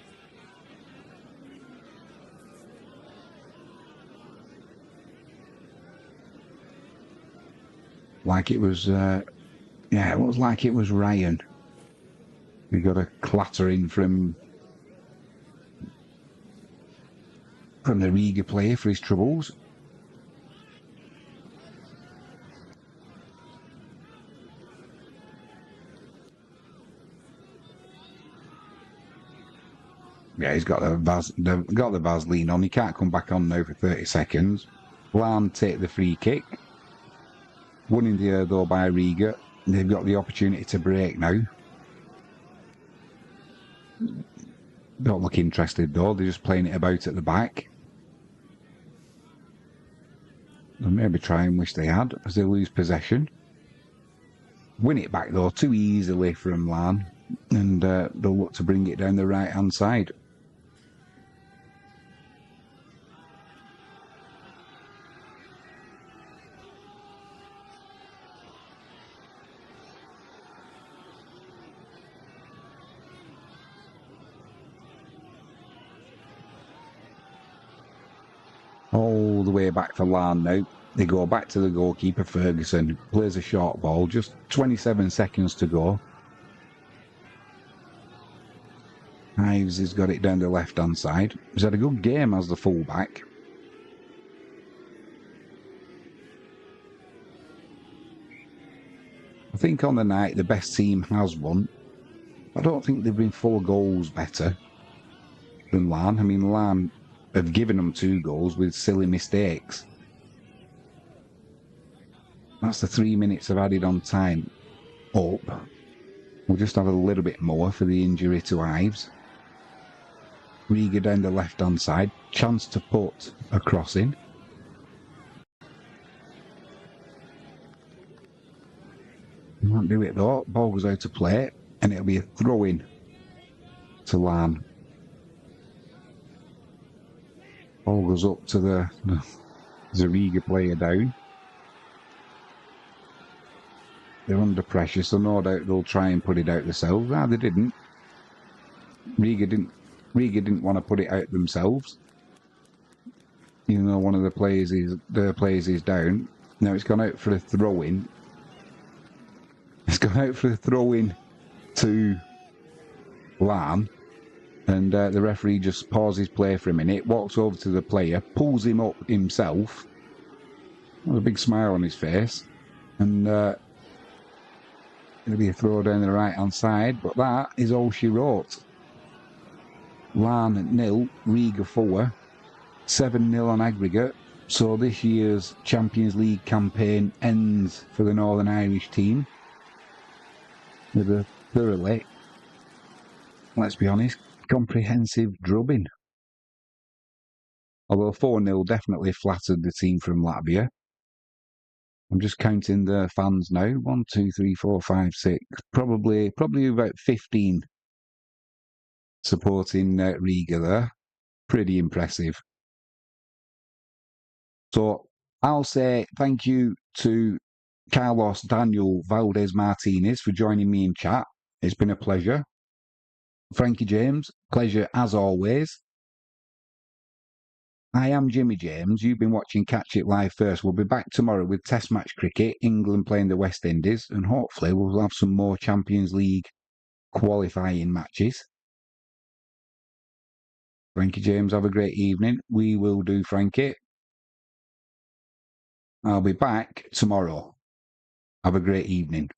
Like it was, yeah, it looks like it was Ryan. We got a clattering from the Riga player for his troubles. Yeah, he's got the Vaseline on. He can't come back on now for 30 seconds. Larne take the free kick. Won in the air though by Riga. They've got the opportunity to break now. Don't look interested though. They're just playing it about at the back. They'll maybe try and wish they had as they lose possession. Win it back though too easily from Larne, and they'll look to bring it down the right hand side. All the way back for Larne now. They go back to the goalkeeper, Ferguson, plays a short ball, just 27 seconds to go. Ives has got it down the left-hand side. He's had a good game as the full-back. I think on the night the best team has won. I don't think they've been 4 goals better than Larne. I mean, Larne have given them 2 goals with silly mistakes. That's the 3 minutes of added on time up. We'll just have a little bit more for the injury to Ives. Riga down the left-hand side. Chance to put a cross in. Won't do it though. Ball goes out to play, and it'll be a throw-in to Larne. Ball goes up to the Riga player down. They're under pressure, so no doubt they'll try and put it out themselves. Ah, they didn't. Riga didn't want to put it out themselves. Even though one of their players is down. Now it's gone out for a throw-in. It's gone out for a throw-in to Larne. And the referee just pauses play for a minute, walks over to the player, pulls him up himself, with a big smile on his face, and it'll be a throw down the right-hand side, but that is all she wrote. Larne 0, Riga 4, 7-0 on aggregate, so this year's Champions League campaign ends for the Northern Irish team with a thoroughly, let's be honest, comprehensive drubbing. Although 4-0 definitely flattered the team from Latvia. I'm just counting the fans now. 1, 2, 3, 4, 5, 6. Probably about 15 supporting Riga there. Pretty impressive. So I'll say thank you to Carlos Daniel Valdez Martinez for joining me in chat. It's been a pleasure. Frankie James, pleasure as always. I am Jimmy James. You've been watching Catch It Live First. We'll be back tomorrow with Test match cricket, England playing the West Indies, and hopefully we'll have some more Champions League qualifying matches. Frankie James, have a great evening. We will do, Frankie. I'll be back tomorrow. Have a great evening.